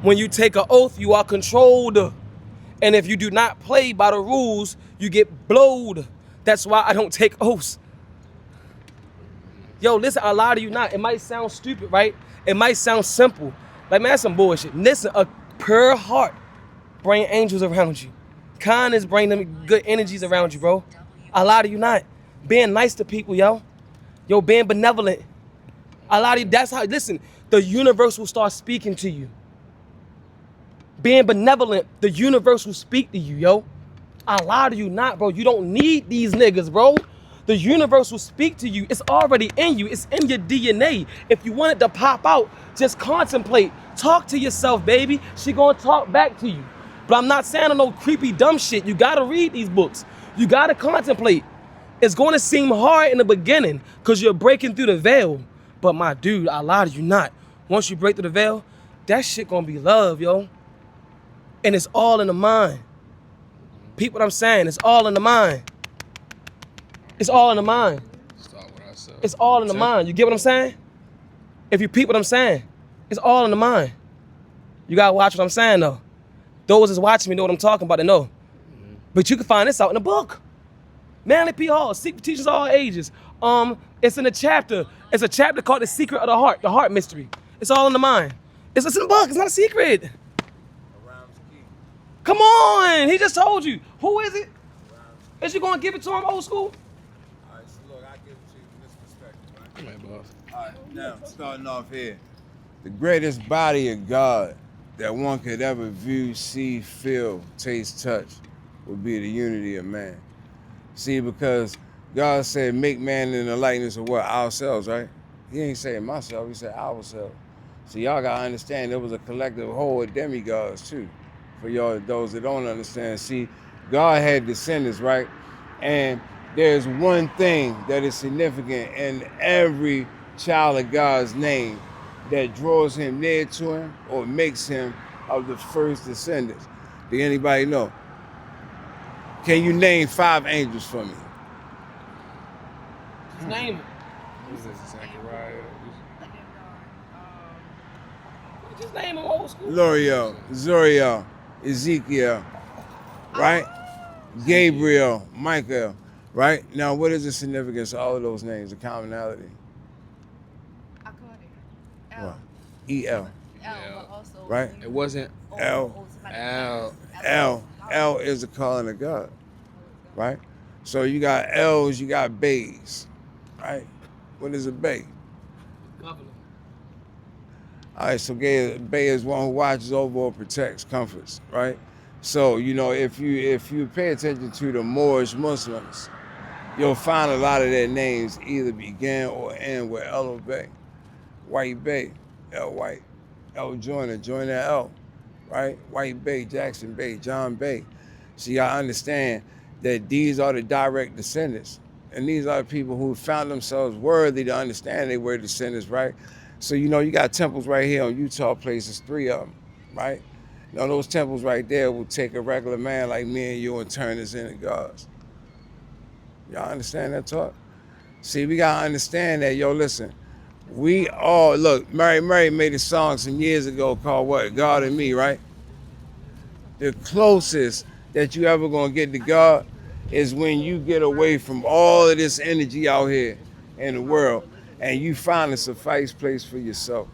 When you take an oath, you are controlled. And if you do not play by the rules, you get blowed. That's why I don't take oaths. Yo, listen, I lie to you not. It might sound stupid, right? It might sound simple. Like, man, that's some bullshit. Listen, a pure heart bring angels around you. Kindness bring them good energies around you, bro. I lie to you not. Being nice to people, yo. Yo, being benevolent. I lie to you, that's how, listen, the universe will start speaking to you. Being benevolent, the universe will speak to you, yo. I lie to you not, bro. You don't need these niggas, bro. The universe will speak to you. It's already in you. It's in your DNA. If you want it to pop out, just contemplate. Talk to yourself, baby. She gonna talk back to you. But I'm not saying no creepy dumb shit. You gotta read these books. You gotta contemplate. It's gonna seem hard in the beginning because you're breaking through the veil. But my dude, I lie to you not. Once you break through the veil, that shit gonna be love, yo. And it's all in the mind. Peep what I'm saying. It's all in the mind. It's all in the mind. It's all in the mind. You get what I'm saying? If you peep what I'm saying, it's all in the mind. You gotta watch what I'm saying though. Those that's watching me know what I'm talking about, they know. But you can find this out in the book. Manly P. Hall, Secret Teachers All Ages. It's in a chapter. It's a chapter called The Secret of the Heart Mystery. It's all in the mind. It's in the book. It's not a secret. Come on, he just told you. Who is it? Is you gonna give it to him old school? All right, so look, I give it to you from this perspective, right? Come on, boss. All right, now, starting off here. The greatest body of God that one could ever view, see, feel, taste, touch would be the unity of man. See, because God said, make man in the likeness of what? Ourselves, right? He ain't saying myself, he said ourselves. So y'all gotta understand there was a collective whole of demigods too. For y'all, those that don't understand, see, God had descendants, right? And there's one thing that is significant in every child of God's name that draws him near to him or makes him of the first descendants. Do anybody know? Can you name 5 angels for me? Just name it. Who's this? Zechariah. Just name them old school. L'Oreal, Zoriel, Ezekiel, right? Gabriel, Michael, right? Now, what is the significance of all of those names, the commonality? I caught it. What? E-L, But also right? It wasn't L. Al. L is the calling of God, right? So you got L's, you got bays, right? What is a bay? Governor. All right, so bay is one who watches over or protects, comforts, right? So, you know, if you pay attention to the Moorish Muslims, you'll find a lot of their names either begin or end with L or Bay. White Bay, L White, L Joyner, Joyner L, right? White Bay, Jackson Bay, John Bay. So y'all understand that these are the direct descendants. And these are the people who found themselves worthy to understand they were descendants, right? So, you know, you got temples right here on Utah places, 3 of them, right? Now, those temples right there will take a regular man like me and you and turn us into gods. Y'all understand that talk? See, we gotta understand that, yo, listen, we all, look, Mary made a song some years ago called what? God and Me, right? The closest that you ever gonna get to God is when you get away from all of this energy out here in the world and you find a suffice place for yourself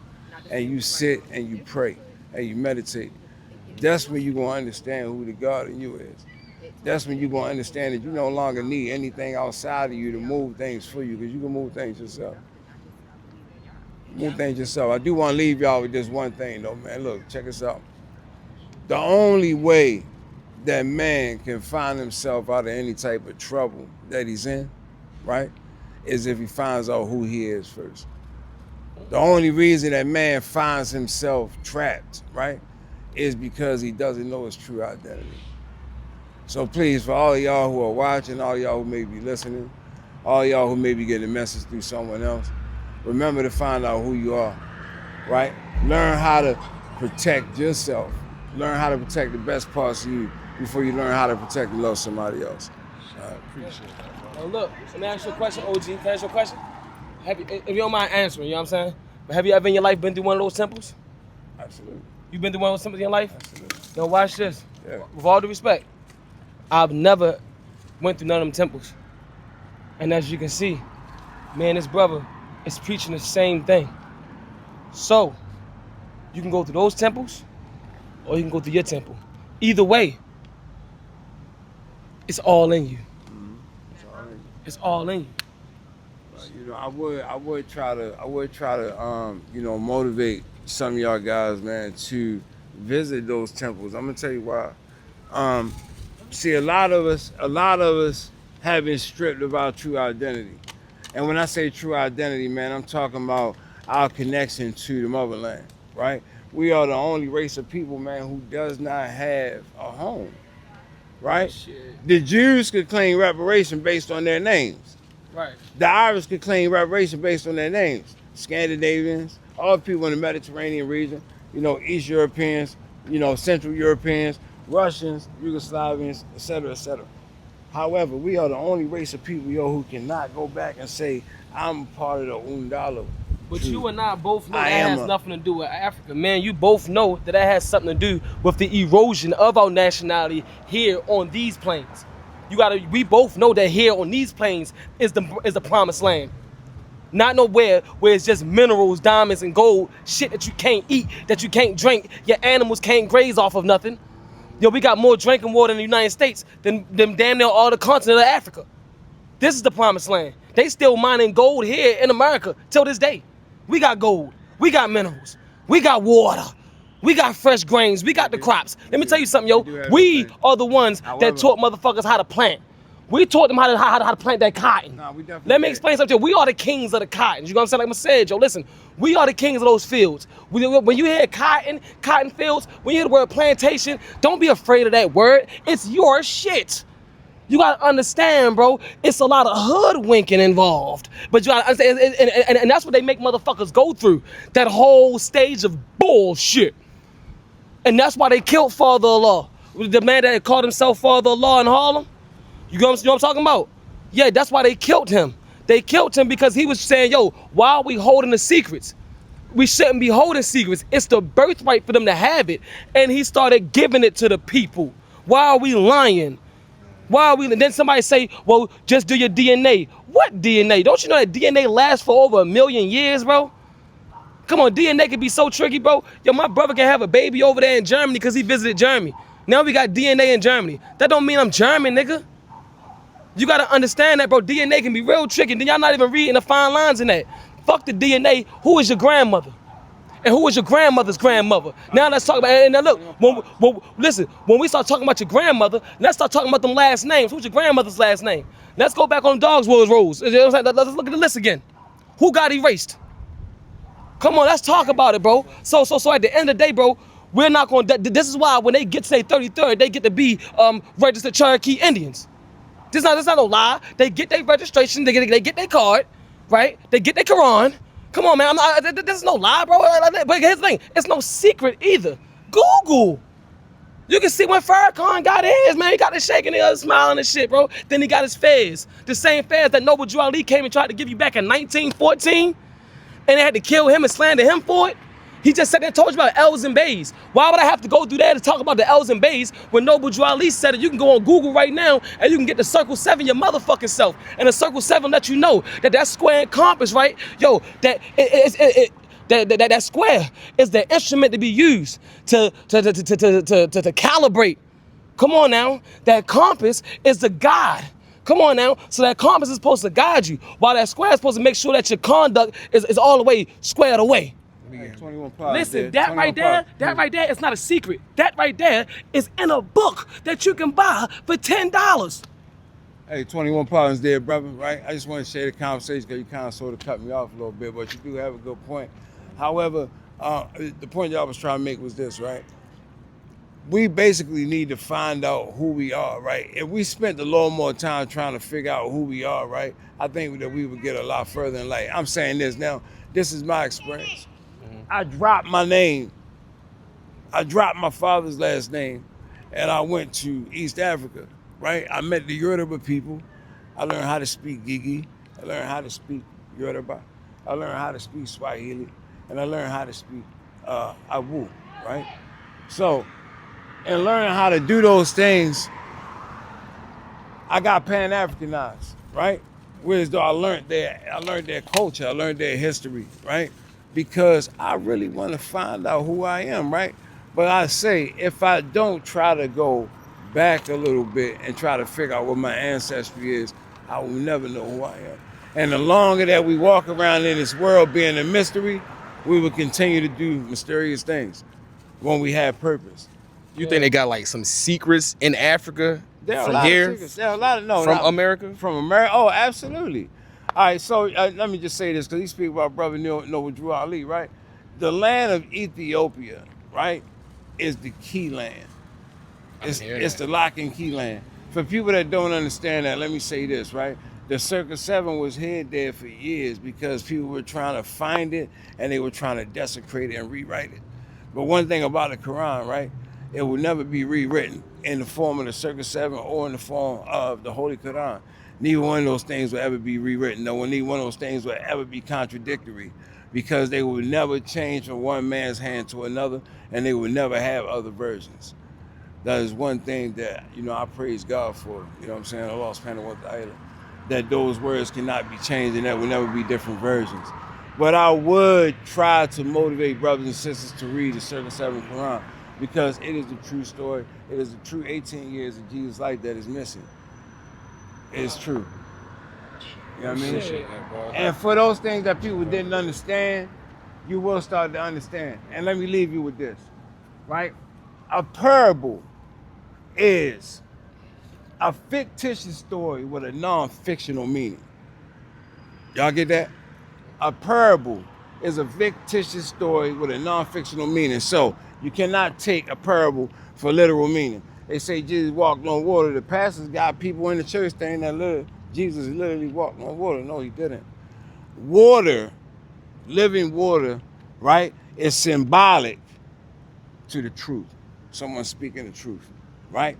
and you sit and you pray and you meditate. That's when you're gonna understand who the God in you is. That's when you're gonna understand that you no longer need anything outside of you to move things for you, because you can move things yourself. Move things yourself. I do want to leave y'all with this one thing though, man. Look, check this out. The only way that man can find himself out of any type of trouble that he's in, right, is if he finds out who he is first. The only reason that man finds himself trapped, right, is because he doesn't know his true identity. So please, for all of y'all who are watching, all of y'all who may be listening, all of y'all who may be getting a message through someone else, remember to find out who you are, right? Learn how to protect yourself. Learn how to protect the best parts of you before you learn how to protect and love somebody else. I appreciate that. Now look, let me ask you a question, OG. Can I ask you a question? If you don't mind answering, you know what I'm saying? But have you ever in your life been through one of those temples? Absolutely. You been through one of those temples in your life? Absolutely. Now watch this. Yeah. With all due respect, I've never went through none of them temples. And as you can see, me and this brother is preaching the same thing. So, you can go through those temples, or you can go through your temple. Either way, it's all in you. It's all in you. You know, I would try to you know, motivate some of y'all guys, man, to visit those temples. I'm gonna tell you why. See, a lot of us have been stripped of our true identity. And when I say true identity, man, I'm talking about our connection to the motherland, right? We are the only race of people, man, who does not have a home, right? Shit. The Jews could claim reparation based on their names. Right. The Irish could claim reparation based on their names. Scandinavians, all the people in the Mediterranean region, you know, East Europeans, you know, Central Europeans, Russians, Yugoslavians, et cetera, et cetera. However, we are the only race of people, yo, who cannot go back and say, I'm part of the Undalo. But you and I both know I that am has nothing to do with Africa. Man, you both know that has something to do with the erosion of our nationality here on these plains. We both know that here on these plains is the promised land. Not nowhere where it's just minerals, diamonds, and gold, shit that you can't eat, that you can't drink, your animals can't graze off of nothing. Yo, we got more drinking water in the United States than damn near all the continent of Africa. This is the promised land. They still mining gold here in America till this day. We got gold, we got minerals, we got water, we got fresh grains, we got the crops. Let me tell you something, yo. We are the ones that taught motherfuckers how to plant. We taught them how to plant that cotton. Nah, we definitely Let me did. explain something to you. We are the kings of the cotton. You know what I'm saying? Like I said, Joe, listen, we are the kings of those fields. When you hear cotton fields, when you hear the word plantation, don't be afraid of that word. It's your shit. You gotta understand, bro, it's a lot of hoodwinking involved. But you gotta understand, and that's what they make motherfuckers go through. That whole stage of bullshit. And that's why they killed Father Allah. The man that called himself Father Allah in Harlem. You know what I'm talking about? Yeah, that's why they killed him. They killed him because he was saying, yo, why are we holding the secrets? We shouldn't be holding secrets. It's the birthright for them to have it. And he started giving it to the people. Why are we lying? Why are we? And then somebody say, well, just do your DNA. What DNA? Don't you know that DNA lasts for over 1 million years, bro? Come on, DNA can be so tricky, bro. Yo, my brother can have a baby over there in Germany because he visited Germany. Now we got DNA in Germany. That don't mean I'm German, nigga. You gotta understand that, bro. DNA can be real tricky. Then y'all not even reading the fine lines in that. Fuck the DNA. Who is your grandmother? And who is your grandmother's grandmother? Now let's talk about, and now look, listen, when we start talking about your grandmother, let's start talking about them last names. Who's your grandmother's last name? Let's go back on Dogs Wars Rose. Let's look at the list again. Who got erased? Come on, let's talk about it, bro. So at the end of the day, bro, we're not going to, this is why when they get to their 33rd, they get to be registered Cherokee Indians. This not no lie. They get their registration, they get their card, right? They get their Quran. Come on, man, this is no lie, bro. But here's the thing, it's no secret either. Google. You can see when Farrakhan got his, man. He got his shaking, the other smiling and shit, bro. Then he got his fez. The same fez that Noble Drew Ali came and tried to give you back in 1914. And they had to kill him and slander him for it. He just said that, told you about L's and Bays. Why would I have to go through there to talk about the L's and Bays when Noble Drew Ali said it? You can go on Google right now and you can get the Circle 7 your motherfucking self. And the Circle 7 let you know that square and compass, right? Yo, that square is the instrument to be used to calibrate. Come on now. That compass is the guide. Come on now. So that compass is supposed to guide you, while that square is supposed to make sure that your conduct is all the way squared away. Hey, 21 pods. Listen, that right there is not a secret. That right there is in a book that you can buy for $10. Hey, 21 pounds there, brother, right? I just want to share the conversation because you kind of sort of cut me off a little bit, but you do have a good point. However, the point y'all was trying to make was this, right? We basically need to find out who we are, right? If we spent a little more time trying to figure out who we are, right, I think that we would get a lot further in life. I'm saying this now, this is my experience. I dropped my name. I dropped my father's last name, and I went to East Africa, right? I met the Yoruba people. I learned how to speak Gigi. I learned how to speak Yoruba. I learned how to speak Swahili, and I learned how to speak Awu, right? So, in learning how to do those things, I got Pan-Africanized, right? Whereas though I learned their culture, I learned their history, right? Because I really want to find out who I am, right? But I say, if I don't try to go back a little bit and try to figure out what my ancestry is, I will never know who I am. And the longer that we walk around in this world being a mystery, we will continue to do mysterious things when we have purpose. You think they got like some secrets in Africa from here? There are a lot of from America? From America? Oh, absolutely. All right, so let me just say this, because he speaks about Brother Noble Drew Ali, right? The land of Ethiopia, right, is the key land. It's the lock and key land. For people that don't understand that, let me say this, right? The Circle 7 was hid there for years because people were trying to find it and they were trying to desecrate it and rewrite it. But one thing about the Quran, right? It will never be rewritten in the form of the Circle 7 or in the form of the Holy Quran. Neither one of those things will ever be rewritten. No, neither one of those things will ever be contradictory, because they will never change from one man's hand to another, and they will never have other versions. That is one thing that, I praise God for, what I'm saying, Allah subhanahu wa ta'ala, that those words cannot be changed and there will never be different versions. But I would try to motivate brothers and sisters to read the Circle 7 Quran, because it is the true story. It is the true 18 years of Jesus' life that is missing. It's true. You know what I mean? And for those things that people didn't understand, you will start to understand. And let me leave you with this, right? A parable is a fictitious story with a non-fictional meaning. Y'all get that? A parable is a fictitious story with a non-fictional meaning. So you cannot take a parable for literal meaning. They say Jesus walked on water. The pastors got people in the church saying that Jesus literally walked on water. No, he didn't. Water, living water, right, is symbolic to the truth. Someone speaking the truth, right?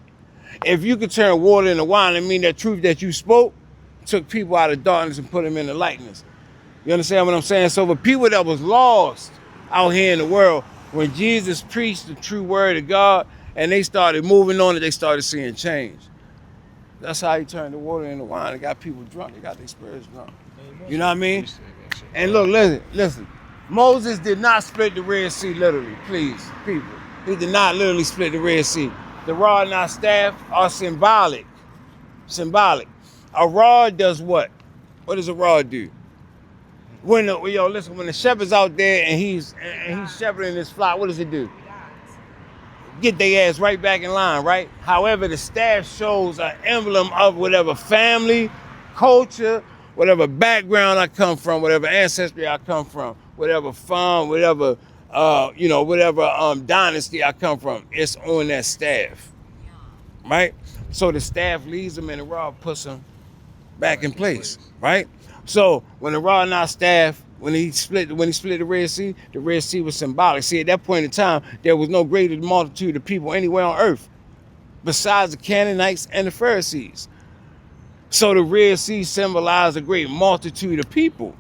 If you could turn water into wine, it mean that truth that you spoke took people out of darkness and put them into lightness. You understand what I'm saying? So for people that was lost out here in the world, when Jesus preached the true word of God and they started moving on it, they started seeing change. That's how he turned the water into wine. It got people drunk. It got their spirits drunk. You know what I mean? And look, listen. Moses did not split the Red Sea literally, please, people. He did not literally split the Red Sea. The rod and our staff are symbolic. Symbolic. A rod does what? What does a rod do? When the shepherd's out there and he's shepherding his flock, what does it do? Get their ass right back in line, right? However, the staff shows an emblem of whatever family, culture, whatever background I come from, whatever ancestry I come from, whatever farm, whatever dynasty I come from. It's on that staff, right? So the staff leads them and the rod puts them back in place, right? So when the rod and our staff, when he split the Red Sea was symbolic. See, at that point in time, there was no greater multitude of people anywhere on earth besides the Canaanites and the Pharisees. So the Red Sea symbolized a great multitude of people,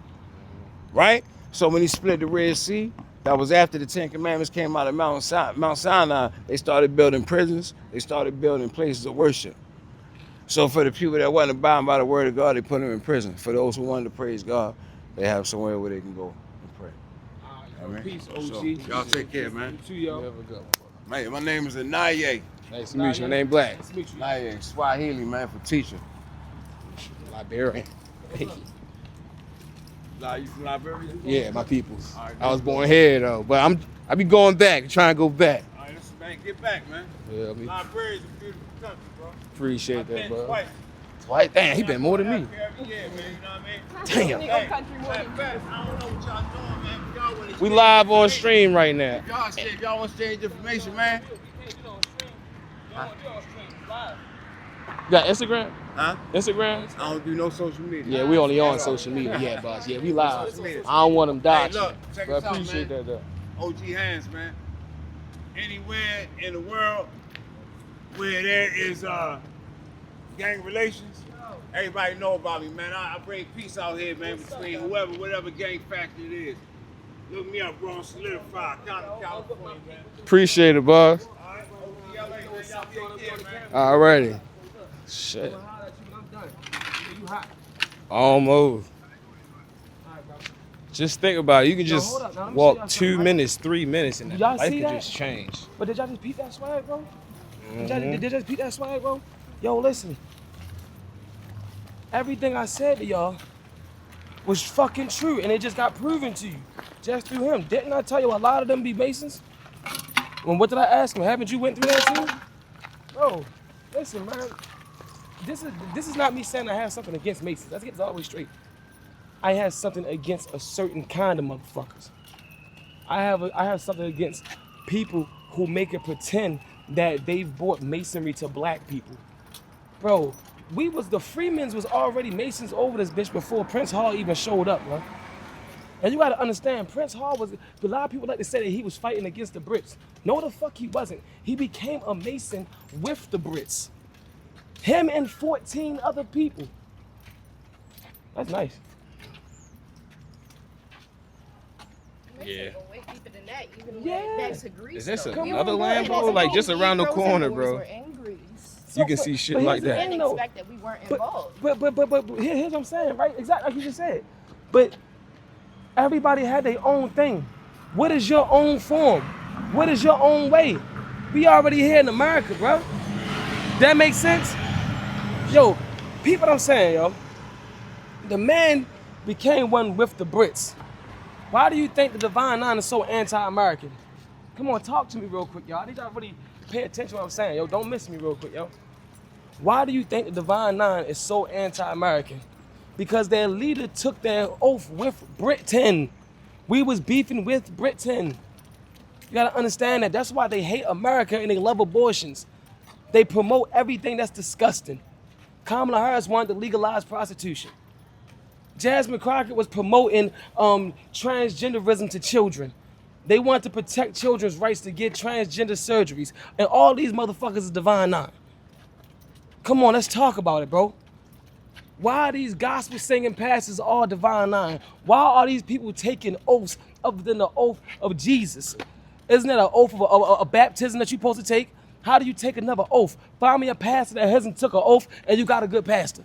right? So when he split the Red Sea, that was after the Ten Commandments came out of Mount Sinai. They started building prisons. They started building places of worship. So for the people that wasn't abiding by the word of God, they put them in prison. For those who wanted to praise God, they have somewhere where they can go and pray. All right, peace, OG. So, y'all take care, man. You y'all. Man, my name is Anaye. Nice to meet you. My name Black. Nice to meet you. Anaye, Swahili, man, for teacher. Liberia. You from Liberia? Yeah, my peoples. I was born here though, but I be going back, trying to go back. All right, listen, man, get back, man. Yeah, Liberia is a beautiful country, bro. appreciate that, bro. Twice. Twice? Damn, he been more than me. Every year, man, you know what I mean? Damn. Nigga country more than Matter of fact, I don't know what y'all doing, man. If y'all wanna We exchange live on information, stream right now. if y'all want to exchange information, man. You got Instagram? Huh? Instagram? I don't do no social media. Yeah, we only on social media. Yeah, boss. Yeah, we live. I don't want them Hey, dodging. look, check But us I out, appreciate man. that though. OG Hands, man. Anywhere in the world where there is gang relations, everybody know about me, man. I bring peace out here, man, between whatever gang factor it is. Look me up, bro. Solidify, California, man. Appreciate it, boss. All right, OG LA, man. Y'all take care, man. Alrighty. Shit. Almost. Just think about it. You can just hold up. Now, let me show walk y'all 2 something, right? minutes, 3 minutes, and Did y'all life see could that? just change. But did y'all just peep that swag, bro? Did y'all just peep that swag, bro? Yo, listen. Everything I said to y'all was fucking true, and it just got proven to you just through him. Didn't I tell you a lot of them be Masons? Well, what did I ask him? Haven't you went through that too? Bro, listen, man. This is not me saying I have something against Masons. Let's get this all the way straight. I have something against a certain kind of motherfuckers. I have something against people who make it pretend that they've brought masonry to black people. Bro, the Freemans was already Masons over this bitch before Prince Hall even showed up, man. And you gotta understand, Prince Hall a lot of people like to say that he was fighting against the Brits. No, the fuck he wasn't. He became a Mason with the Brits. Him and 14 other people. That's nice. Yeah. Way deeper than that, even Yeah. back to Greece. Is this though. another on, land, bro. bro? Like just around the Negroes and corner, Moors bro. were in Greece. You can see shit but like here's the that. I thing, didn't though. expect that we weren't But involved. here's what I'm saying, right? Exactly like you just said. But everybody had their own thing. What is your own form? What is your own way? We already here in America, bro. That makes sense? Yo, peep what I'm saying, yo. The man became one with the Brits. Why do you think the Divine Nine is so anti-American? Come on, talk to me real quick, y'all. I need y'all to really pay attention to what I'm saying, yo. Don't miss me real quick, yo. Why do you think the Divine Nine is so anti-American? Because their leader took their oath with Britain. We was beefing with Britain. You gotta understand that. That's why they hate America and they love abortions. They promote everything that's disgusting. Kamala Harris wanted to legalize prostitution. Jasmine Crockett was promoting transgenderism to children. They wanted to protect children's rights to get transgender surgeries. And all these motherfuckers is Divine Nine. Come on, let's talk about it, bro. Why are these gospel singing pastors all Divine Nine? Why are these people taking oaths other than the oath of Jesus? Isn't that an oath of a baptism that you're supposed to take? How do you take another oath? Find me a pastor that hasn't took an oath and you got a good pastor.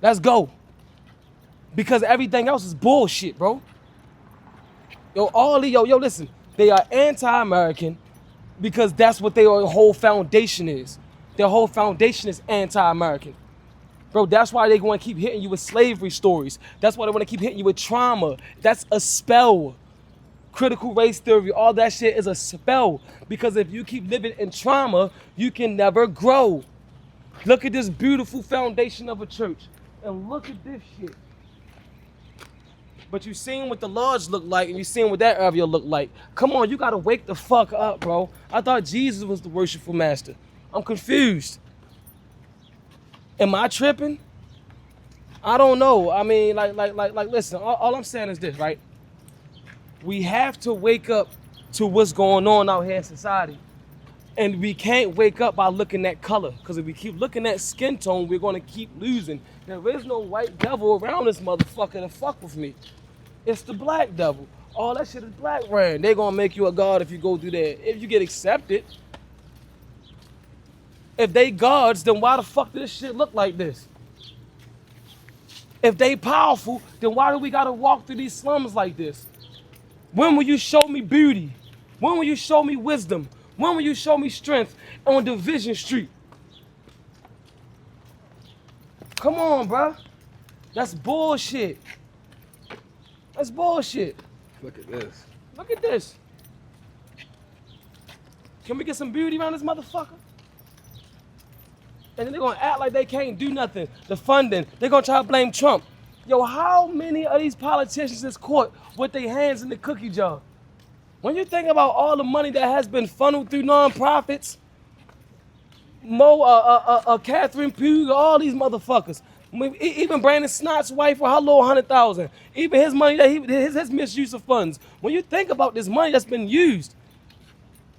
Let's go. Because everything else is bullshit, bro. Yo, listen. They are anti-American because that's what their whole foundation is. Their whole foundation is anti-American. Bro, that's why they going to keep hitting you with slavery stories. That's why they want to keep hitting you with trauma. That's a spell. Critical race theory, all that shit is a spell. Because if you keep living in trauma, you can never grow. Look at this beautiful foundation of a church. And look at this shit. But you seen what the lodge look like and you seen what that area look like. Come on, you gotta wake the fuck up, bro. I thought Jesus was the worshipful master. I'm confused. Am I tripping? I don't know. I mean, listen, all I'm saying is this, right? We have to wake up to what's going on out here in society. And we can't wake up by looking at color. Because if we keep looking at skin tone, we're going to keep losing. There is no white devil around this motherfucker to fuck with me. It's the black devil. All that shit is black brand. They're going to make you a god if you go through there. If you get accepted. If they gods, then why the fuck does this shit look like this? If they powerful, then why do we got to walk through these slums like this? When will you show me beauty? When will you show me wisdom? When will you show me strength on Division Street? Come on, bro. That's bullshit. That's bullshit. Look at this. Look at this. Can we get some beauty around this motherfucker? And then they're gonna act like they can't do nothing. The funding, they're gonna try to blame Trump. Yo, how many of these politicians is caught with their hands in the cookie jar? When you think about all the money that has been funneled through nonprofits, Catherine Pugh, all these motherfuckers. Even Brandon Snott's wife for her little 100,000. Even his money that his misuse of funds. When you think about this money that's been used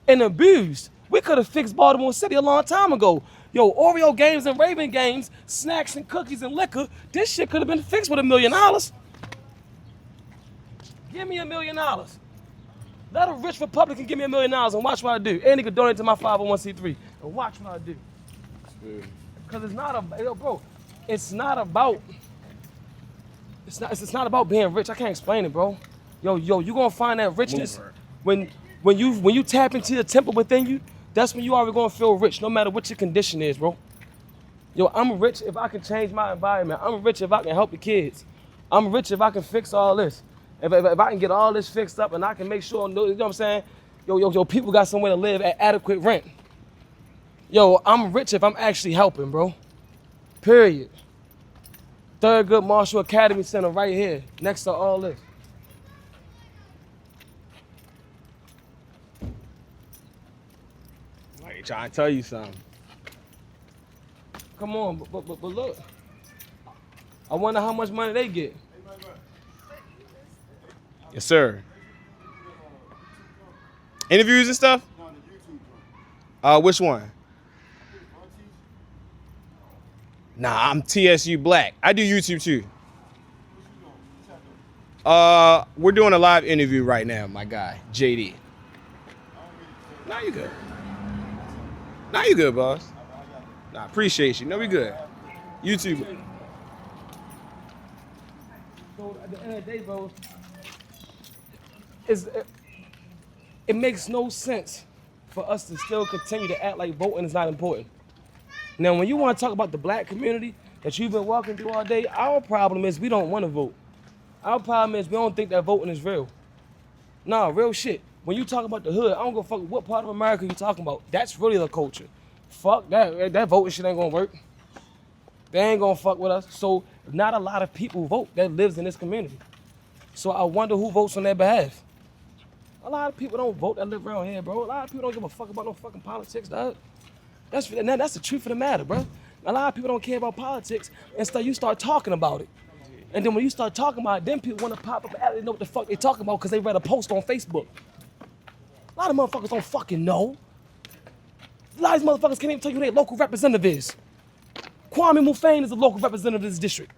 and abused, we could have fixed Baltimore City a long time ago. Yo, Oreo games and Raven games, snacks and cookies and liquor, this shit could have been fixed with $1 million. Give me $1 million. Let a rich Republican give me $1 million and watch what I do. And he could donate to my 501c3 and watch what I do. Because it's not about being rich. I can't explain it, bro. Yo, you gonna find that richness when you tap into the temple within you. That's when you already gonna feel rich, no matter what your condition is, bro. Yo, I'm rich if I can change my environment. I'm rich if I can help the kids. I'm rich if I can fix all this. If I can get all this fixed up and I can make sure, you know what I'm saying? Yo, people got somewhere to live at adequate rent. Yo, I'm rich if I'm actually helping, bro. Period. Thurgood Marshall Academy Center right here, next to all this. I ain't trying to tell you something. Come on, but look. I wonder how much money they get. Yes, sir. Interviews and stuff? Which one? Nah, I'm TSU Black. I do YouTube too. We're doing a live interview right now, my guy, JD. Nah, you good. Nah, you good, boss. Nah, appreciate you. No, we good. YouTube. So at the end of the day, bro, it makes no sense for us to still continue to act like voting is not important. Now, when you want to talk about the black community that you've been walking through all day, our problem is we don't want to vote. Our problem is we don't think that voting is real. Nah, real shit. When you talk about the hood, I don't give a fuck what part of America you're talking about. That's really the culture. Fuck that. That voting shit ain't gonna work. They ain't gonna fuck with us. So not a lot of people vote that lives in this community. So I wonder who votes on their behalf. A lot of people don't vote that live around here, bro. A lot of people don't give a fuck about no fucking politics, dog. That's the truth of the matter, bro. A lot of people don't care about politics, and you start talking about it. And then when you start talking about it, then people want to pop up and they know what the fuck they talking about because they read a post on Facebook. A lot of motherfuckers don't fucking know. A lot of these motherfuckers can't even tell you who their local representative is. Kwame Mufane is the local representative of this district.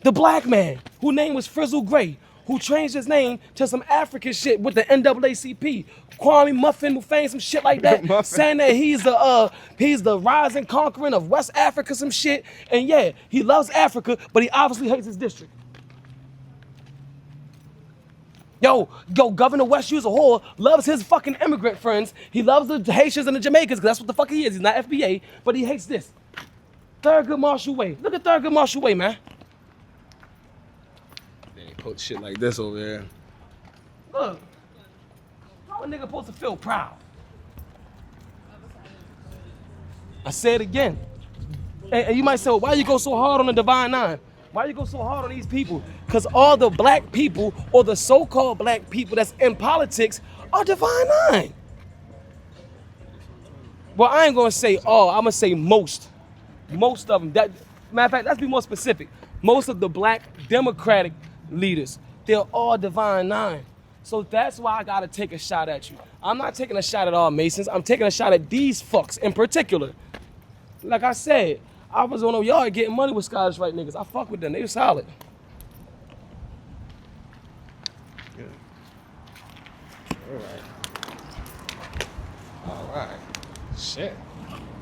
The black man, whose name was Frizzle Gray, who changed his name to some African shit with the NAACP. Kwame Muffin Mufane, some shit like that, saying that he's the rising conqueror of West Africa, some shit. And yeah, he loves Africa, but he obviously hates his district. Yo, Governor West Hughes a whore, loves his fucking immigrant friends. He loves the Haitians and the Jamaicans, because that's what the fuck he is. He's not FBA, but he hates this. Thurgood Marshall Way. Look at Thurgood Marshall Way, man. They put shit like this over there. Look, how a nigga supposed to feel proud? I say it again. And you might say, well, why you go so hard on the Divine Nine? Why you go so hard on these people? Because all the black people, or the so-called black people that's in politics, are Divine Nine. Well, I ain't gonna say all, I'm gonna say most. Most of them. Matter of fact, let's be more specific. Most of the black Democratic leaders, they're all Divine Nine. So that's why I gotta take a shot at you. I'm not taking a shot at all Masons. I'm taking a shot at these fucks in particular. Like I said, I was on a yard getting money with Scottish Rite niggas. I fuck with them. They were solid. Yeah. All right. Shit.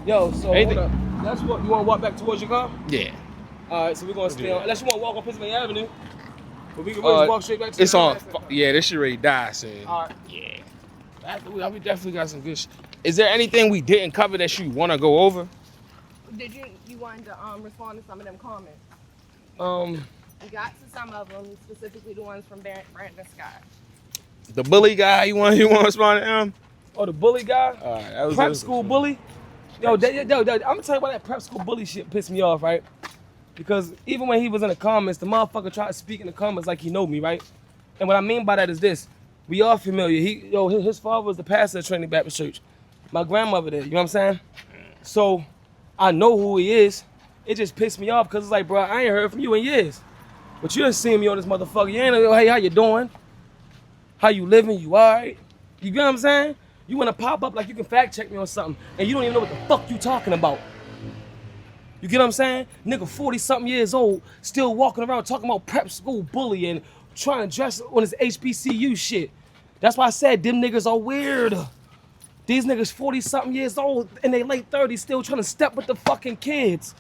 Yo, so Anything? hold up. That's what you want to walk back towards your car? Yeah. All right, so we're gonna stay do on. that. Unless you want to walk on Pennsylvania Avenue, but we can just walk straight back to. It's on. Yeah, this shit ready to die, son. All right. Yeah. We definitely got some good shit. Is there anything we didn't cover that you want to go over? Did you wanted to respond to some of them comments? We got to some of them, specifically the ones from Brandon Scott. The bully guy, you want to respond to him? Oh, the bully guy. All right, that was Prep school bully. Yo, I'm gonna tell you why that prep school bully shit pissed me off, right? Because even when he was in the comments, the motherfucker tried to speak in the comments like he know me, right? And what I mean by that is this: we all familiar. His father was the pastor of Trinity Baptist Church. My grandmother there. You know what I'm saying? So I know who he is. It just pissed me off because it's like, bro, I ain't heard from you in years. But you done seen me on this motherfucker. You ain't know, hey, how you doing? How you living? You all right? You get what I'm saying? You want to pop up like you can fact check me on something, and you don't even know what the fuck you talking about. You get what I'm saying? Nigga 40-something years old, still walking around talking about prep school bullying, trying to dress on his HBCU shit. That's why I said them niggas are weird. These niggas 40-something years old in their late 30s still trying to step with the fucking kids.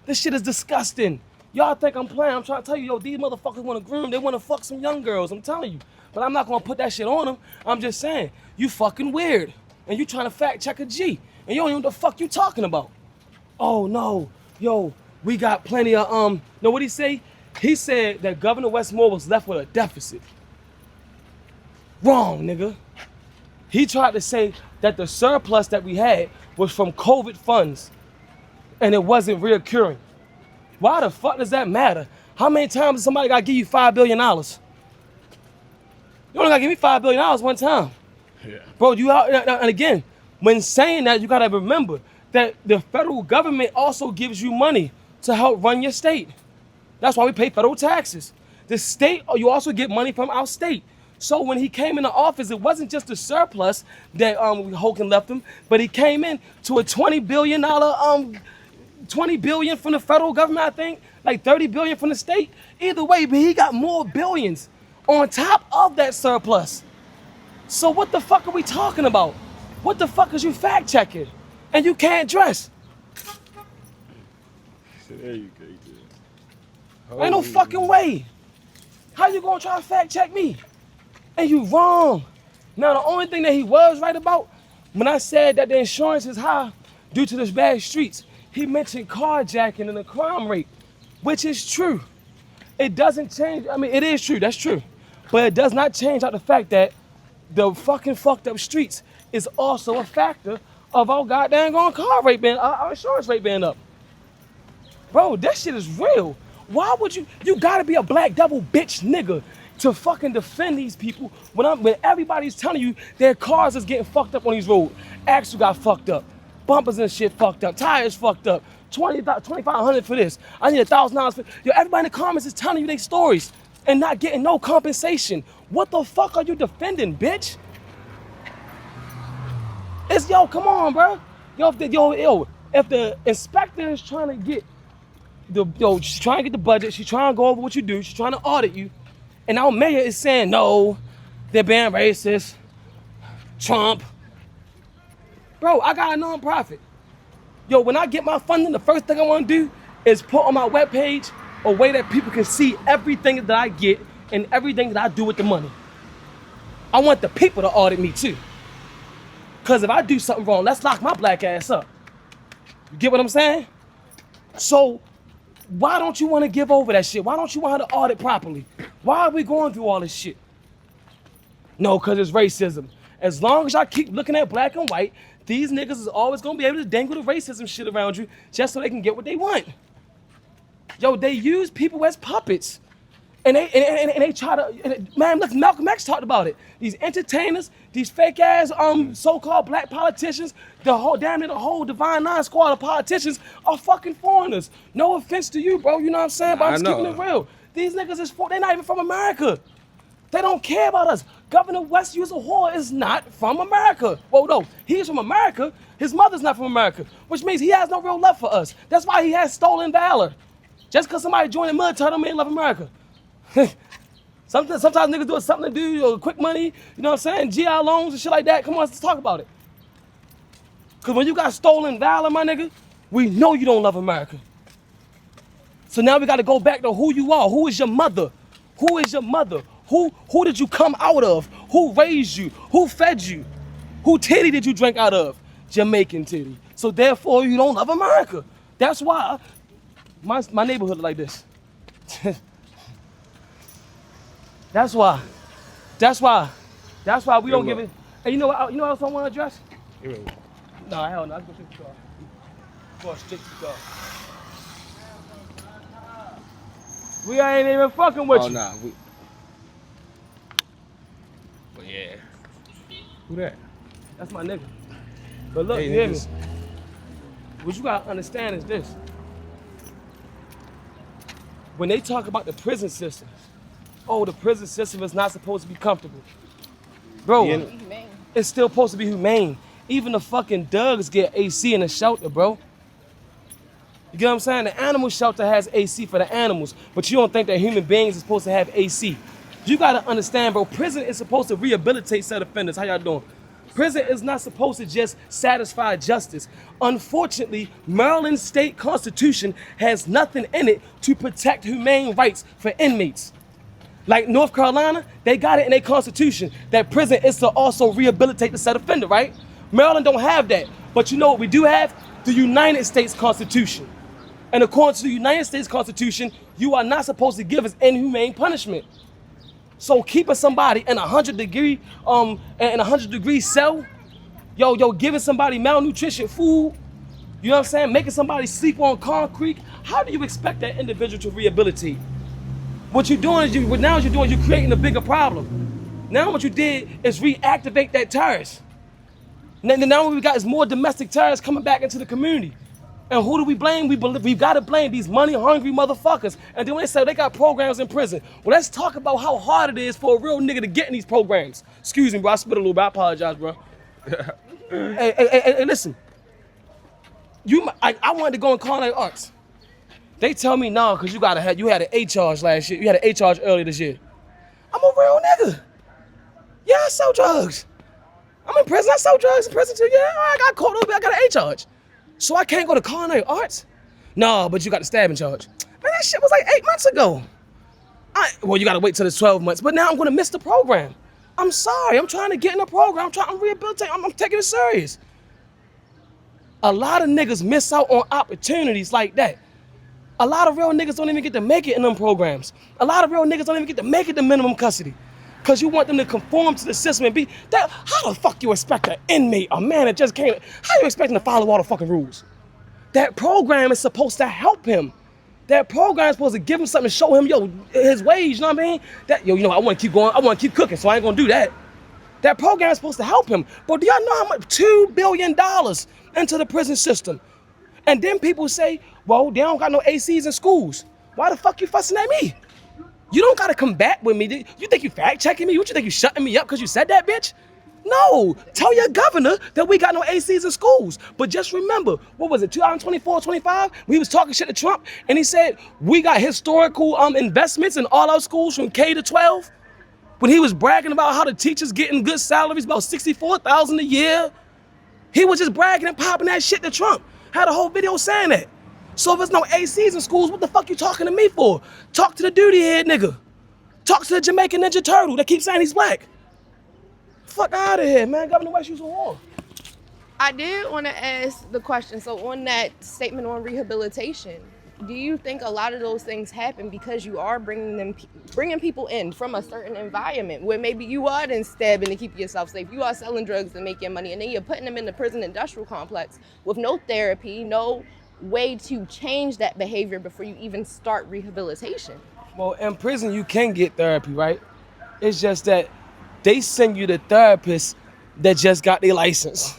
This shit is disgusting. Y'all think I'm playing. I'm trying to tell you, yo, these motherfuckers want to groom. They want to fuck some young girls. I'm telling you. But I'm not going to put that shit on them. I'm just saying, you fucking weird. And you trying to fact check a G. And you don't even know what the fuck you talking about. Oh, no. Yo, we got plenty of, know what he say? He said that Governor Westmore was left with a deficit. Wrong, nigga. He tried to say that the surplus that we had was from COVID funds. And it wasn't reoccurring. Why the fuck does that matter? How many times does somebody got to give you $5 billion? You only got to give me $5 billion one time. Yeah. Bro, and again, when saying that, you got to remember that the federal government also gives you money to help run your state. That's why we pay federal taxes. The state, you also get money from our state. So when he came into office, it wasn't just a surplus that Hogan left him, but he came in to a $20 billion, $20 billion from the federal government, I think, like $30 billion from the state. Either way, but he got more billions on top of that surplus. So what the fuck are we talking about? What the fuck is you fact checking? And you can't dress. There you go. Ain't no fucking way. How you gonna try to fact check me? And you wrong. Now the only thing that he was right about, when I said that the insurance is high due to the bad streets, he mentioned carjacking and the crime rate, which is true. It doesn't change, I mean, it is true, that's true. But it does not change out the fact that the fucking fucked up streets is also a factor of our goddamn going car rate being, our insurance rate being up. Bro, that shit is real. Why would you gotta be a black devil bitch nigga to fucking defend these people when everybody's telling you their cars is getting fucked up on these roads. Axle got fucked up. Bumpers and shit fucked up. Tires fucked up. $2,500 for this. I need $1,000 for. Yo, everybody in the comments is telling you their stories and not getting no compensation. What the fuck are you defending, bitch? It's come on, bro. If the inspector is trying to get she's trying to get the budget, she's trying to go over what you do, she's trying to audit you, and our mayor is saying no, they're being racist, Trump. Bro, I got a nonprofit. When I get my funding, the first thing I want to do is put on my webpage a way that people can see everything that I get and everything that I do with the money. I want the people to audit me too. Because if I do something wrong, let's lock my black ass up. You get what I'm saying? So, why don't you want to give over that shit? Why don't you want her to audit properly? Why are we going through all this shit? No, because it's racism. As long as I keep looking at black and white, these niggas is always going to be able to dangle the racism shit around you just so they can get what they want. They use people as puppets. And they try to, man, look, Malcolm X talked about it. These entertainers, these fake ass so-called black politicians, the whole Divine Nine squad of politicians are fucking foreigners. No offense to you, bro, you know what I'm saying? But I'm just keeping it real. These niggas they're not even from America. They don't care about us. Governor West User Hall is not from America. Well, no, he is from America. His mother's not from America, which means he has no real love for us. That's why he has stolen valor. Just because somebody joined the military don't mean they love America. Sometimes niggas do something to do, quick money, you know what I'm saying? GI loans and shit like that. Come on, let's talk about it. Because when you got stolen valor, my nigga, we know you don't love America. So now we got to go back to who you are. Who is your mother? Who is your mother? Who did you come out of? Who raised you? Who fed you? Who titty did you drink out of? Jamaican titty. So therefore, you don't love America. That's why my neighborhood look like this. That's why we don't give it. And you know what else I want to address? No, hell no. Let's go straight to the car. Go straight to the car. We ain't even fucking with you. Oh, nah. But yeah. Who that? That's my nigga. But look, Hey, you hear me? niggas. What you gotta understand is this. When they talk about the prison system, the prison system is not supposed to be comfortable. Bro, it's still supposed to be humane. Even the fucking dogs get AC in the shelter, bro. You get what I'm saying? The animal shelter has AC for the animals, but you don't think that human beings are supposed to have AC. You gotta understand, bro, prison is supposed to rehabilitate said offenders. How y'all doing? Prison is not supposed to just satisfy justice. Unfortunately, Maryland state constitution has nothing in it to protect humane rights for inmates. Like North Carolina, they got it in their constitution that prison is to also rehabilitate the said offender, right? Maryland don't have that. But you know what we do have? The United States Constitution. And according to the United States Constitution, you are not supposed to give us inhumane punishment. So keeping somebody in a 100-degree cell, giving somebody malnutrition food, you know what I'm saying? Making somebody sleep on concrete. How do you expect that individual to rehabilitate? What you're doing is you're creating a bigger problem. Now what you did is reactivate that terrorist. Now what we got is more domestic terrorists coming back into the community. And who do we blame? We've got to blame these money-hungry motherfuckers. And then when they say they got programs in prison, well, let's talk about how hard it is for a real nigga to get in these programs. Excuse me, bro. I spit a little bit. I apologize, bro. Hey, listen. I wanted to go in culinary arts. They tell me no, because you had an A charge last year. You had an A charge earlier this year. I'm a real nigga. Yeah, I sell drugs. I'm in prison. I sell drugs in prison too. Yeah, I got caught up. I got an A charge. So I can't go to culinary arts? No, but you got the stabbing charge. Man, that shit was like 8 months ago. Well, you gotta wait till it's 12 months, but now I'm gonna miss the program. I'm sorry, I'm trying to get in the program. I'm rehabilitating, I'm taking it serious. A lot of niggas miss out on opportunities like that. A lot of real niggas don't even get to make it in them programs. A lot of real niggas don't even get to make it to minimum custody. Because you want them to conform to the system and be that. How the fuck you expect an inmate, a man that just came? How you expect him to follow all the fucking rules? That program is supposed to help him. That program is supposed to give him something to show him, yo, his wage. You know what I mean? That yo, you know, I want to keep going. I want to keep cooking, so I ain't gonna do that. That program is supposed to help him. But do y'all know how much? $2 billion into the prison system. And then people say, well, they don't got no ACs in schools. Why the fuck you fussing at me? You don't gotta combat with me. You think you fact checking me? What you think you shutting me up because you said that, bitch? No, tell your governor that we got no ACs in schools. But just remember, what was it, 2024, 25? When he was talking shit to Trump and he said, we got historical investments in all our schools from K to 12. When he was bragging about how the teachers getting good salaries, about $64,000 a year. He was just bragging and popping that shit to Trump. Had a whole video saying that. So if there's no ACs in schools, what the fuck you talking to me for? Talk to the duty head nigga. Talk to the Jamaican Ninja Turtle that keeps saying he's black. Fuck out of here, man. Governor West, you some war. I did want to ask the question. So on that statement on rehabilitation, do you think a lot of those things happen because you are bringing people in from a certain environment where maybe you are then stabbing to keep yourself safe, you are selling drugs to make your money, and then you're putting them in the prison industrial complex with no therapy, no way to change that behavior before you even start rehabilitation? Well, in prison you can get therapy, right? It's just that they send you the therapist that just got their license.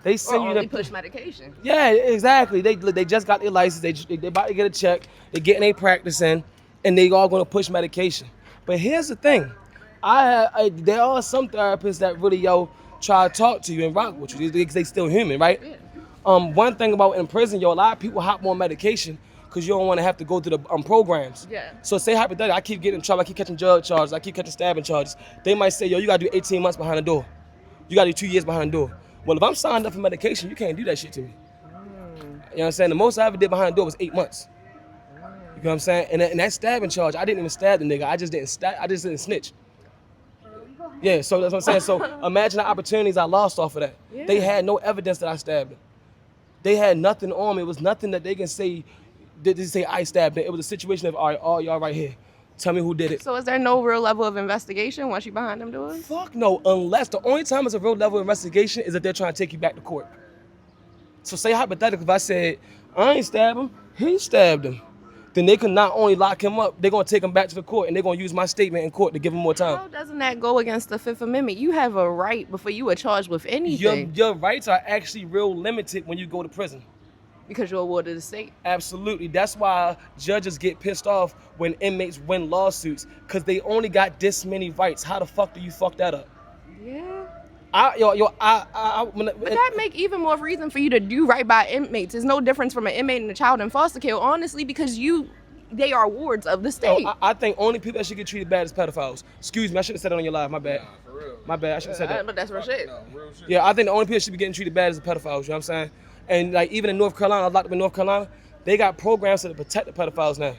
They send or you only the push medication. Yeah, exactly. They just got their license. They about to get a check. They getting their practice in, and they all gonna push medication. But here's the thing, there are some therapists that really try to talk to you and rock with you. They still human, right? Yeah. One thing about in prison, a lot of people hop on medication because you don't want to have to go through the programs. Yeah. So say hypothetically, I keep getting in trouble. I keep catching drug charges. I keep catching stabbing charges. They might say, you gotta do 18 months behind the door. You gotta do 2 years behind the door. Well, if I'm signed up for medication, you can't do that shit to me. You know what I'm saying? The most I ever did behind the door was 8 months. You know what I'm saying? And that stabbing charge, I didn't even stab the nigga. I just didn't snitch. Yeah, so that's what I'm saying. So imagine the opportunities I lost off of that. Yeah. They had no evidence that I stabbed him. They had nothing on me. It was nothing that they can say, they say I stabbed him. It was a situation of, all y'all right here. Tell me who did it. So is there no real level of investigation once you're behind them doors? Fuck no, unless the only time it's a real level of investigation is if they're trying to take you back to court. So say hypothetically, if I said, I ain't stabbed him, he stabbed him, then they can not only lock him up, they're gonna take him back to the court and they're gonna use my statement in court to give him more time. How doesn't that go against the Fifth Amendment? You have a right before you are charged with anything. Your rights are actually real limited when you go to prison. Because you're a ward of the state. Absolutely. That's why judges get pissed off when inmates win lawsuits, because they only got this many rights. How the fuck do you fuck that up? Yeah. But But that make even more reason for you to do right by inmates. There's no difference from an inmate and a child in foster care, honestly, because they are wards of the state. I think only people that should get treated bad is pedophiles. Excuse me, I shouldn't have said that on your live. My bad. Nah, for real. My bad. I shouldn't have said that. But that's real shit. No, real shit. Yeah, I think the only people that should be getting treated bad is the pedophiles. You know what I'm saying? And like even in North Carolina, I was locked up in North Carolina. They got programs to protect the pedophiles now.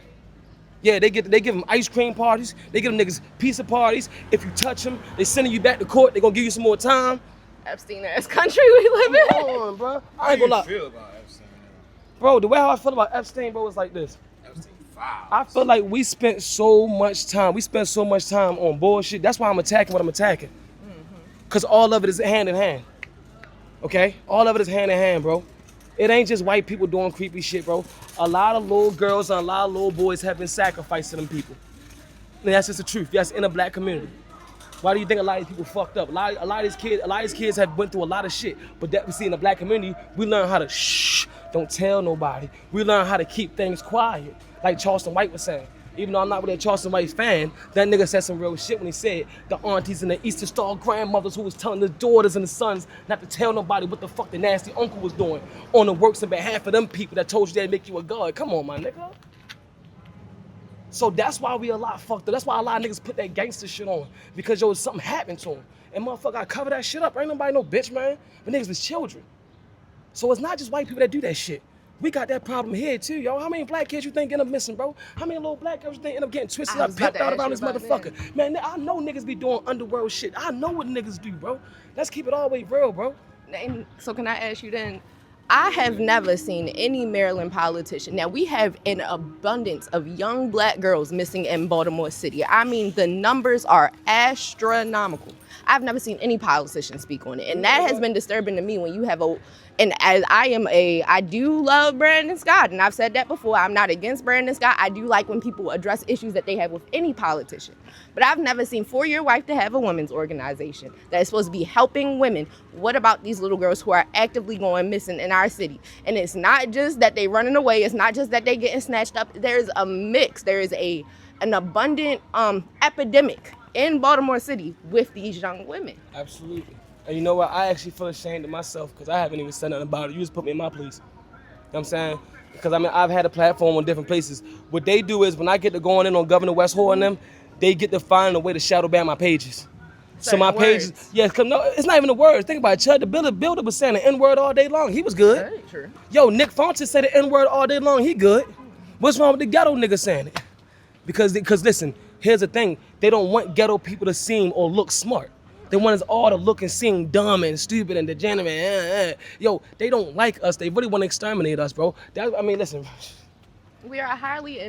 Yeah, they give them ice cream parties. They give them niggas pizza parties. If you touch them, they sending you back to court. They gonna give you some more time. Epstein ass country we live in. Come on, bro. I How ain't do gonna you lie. feel about Epstein? Bro, the way how I feel about Epstein, bro, is like this. Epstein foul. I feel like we spent so much time. We spent so much time on bullshit. That's why I'm attacking what I'm attacking. Because all of it is hand in hand. Okay? All of it is hand in hand, bro. It ain't just white people doing creepy shit, bro. A lot of little girls and a lot of little boys have been sacrificed to them people. And that's just the truth. That's in the black community. Why do you think a lot of these people fucked up? A lot of these kids have went through a lot of shit. But that we see in the black community, we learn how to shh, don't tell nobody. We learn how to keep things quiet. Like Charleston White was saying. Even though I'm not really a Charleston White fan, that nigga said some real shit when he said the aunties and the Eastern Star grandmothers who was telling the daughters and the sons not to tell nobody what the fuck the nasty uncle was doing on the works in behalf of them people that told you they'd make you a god. Come on, my nigga. So that's why we a lot fucked up. That's why a lot of niggas put that gangster shit on. Because something happened to them. And motherfucker, I cover that shit up. Ain't nobody no bitch, man. But niggas was children. So it's not just white people that do that shit. We got that problem here too, yo. How many black kids you think end up missing, bro? How many little black girls you think end up getting twisted up, pimped out around this motherfucker? Man, I know niggas be doing underworld shit. I know what niggas do, bro. Let's keep it all the way real, bro. And so can I ask you then, I have never seen any Maryland politician. Now, we have an abundance of young black girls missing in Baltimore City. I mean, the numbers are astronomical. I've never seen any politician speak on it. And that has been disturbing to me when you have and as I do love Brandon Scott, and I've said that before, I'm not against Brandon Scott. I do like when people address issues that they have with any politician. But I've never seen For Your Wife to have a women's organization that is supposed to be helping women. What about these little girls who are actively going missing in our city? And it's not just that they running away. It's not just that they getting snatched up. There's a mix. There is an abundant epidemic in Baltimore City with these young women. Absolutely. And you know what? I actually feel ashamed of myself because I haven't even said nothing about it. You just put me in my place. You know what I'm saying? Because I mean, I've had a platform on different places. What they do is when I get to going in on Governor West Hoare and them, they get to find a way to shadow ban my pages. So my pages, yeah, cause no, it's not even the words. Think about it, Chud. The builder was saying the N-word all day long. He was good. Very true. Yo, Nick Fontes said the N-word all day long. He good. What's wrong with the ghetto nigga saying it? Because listen, here's the thing. They don't want ghetto people to seem or look smart. They want us all to look and seem dumb and stupid and degenerate. Yo, they don't like us. They really want to exterminate us, bro. I mean, listen. We are highly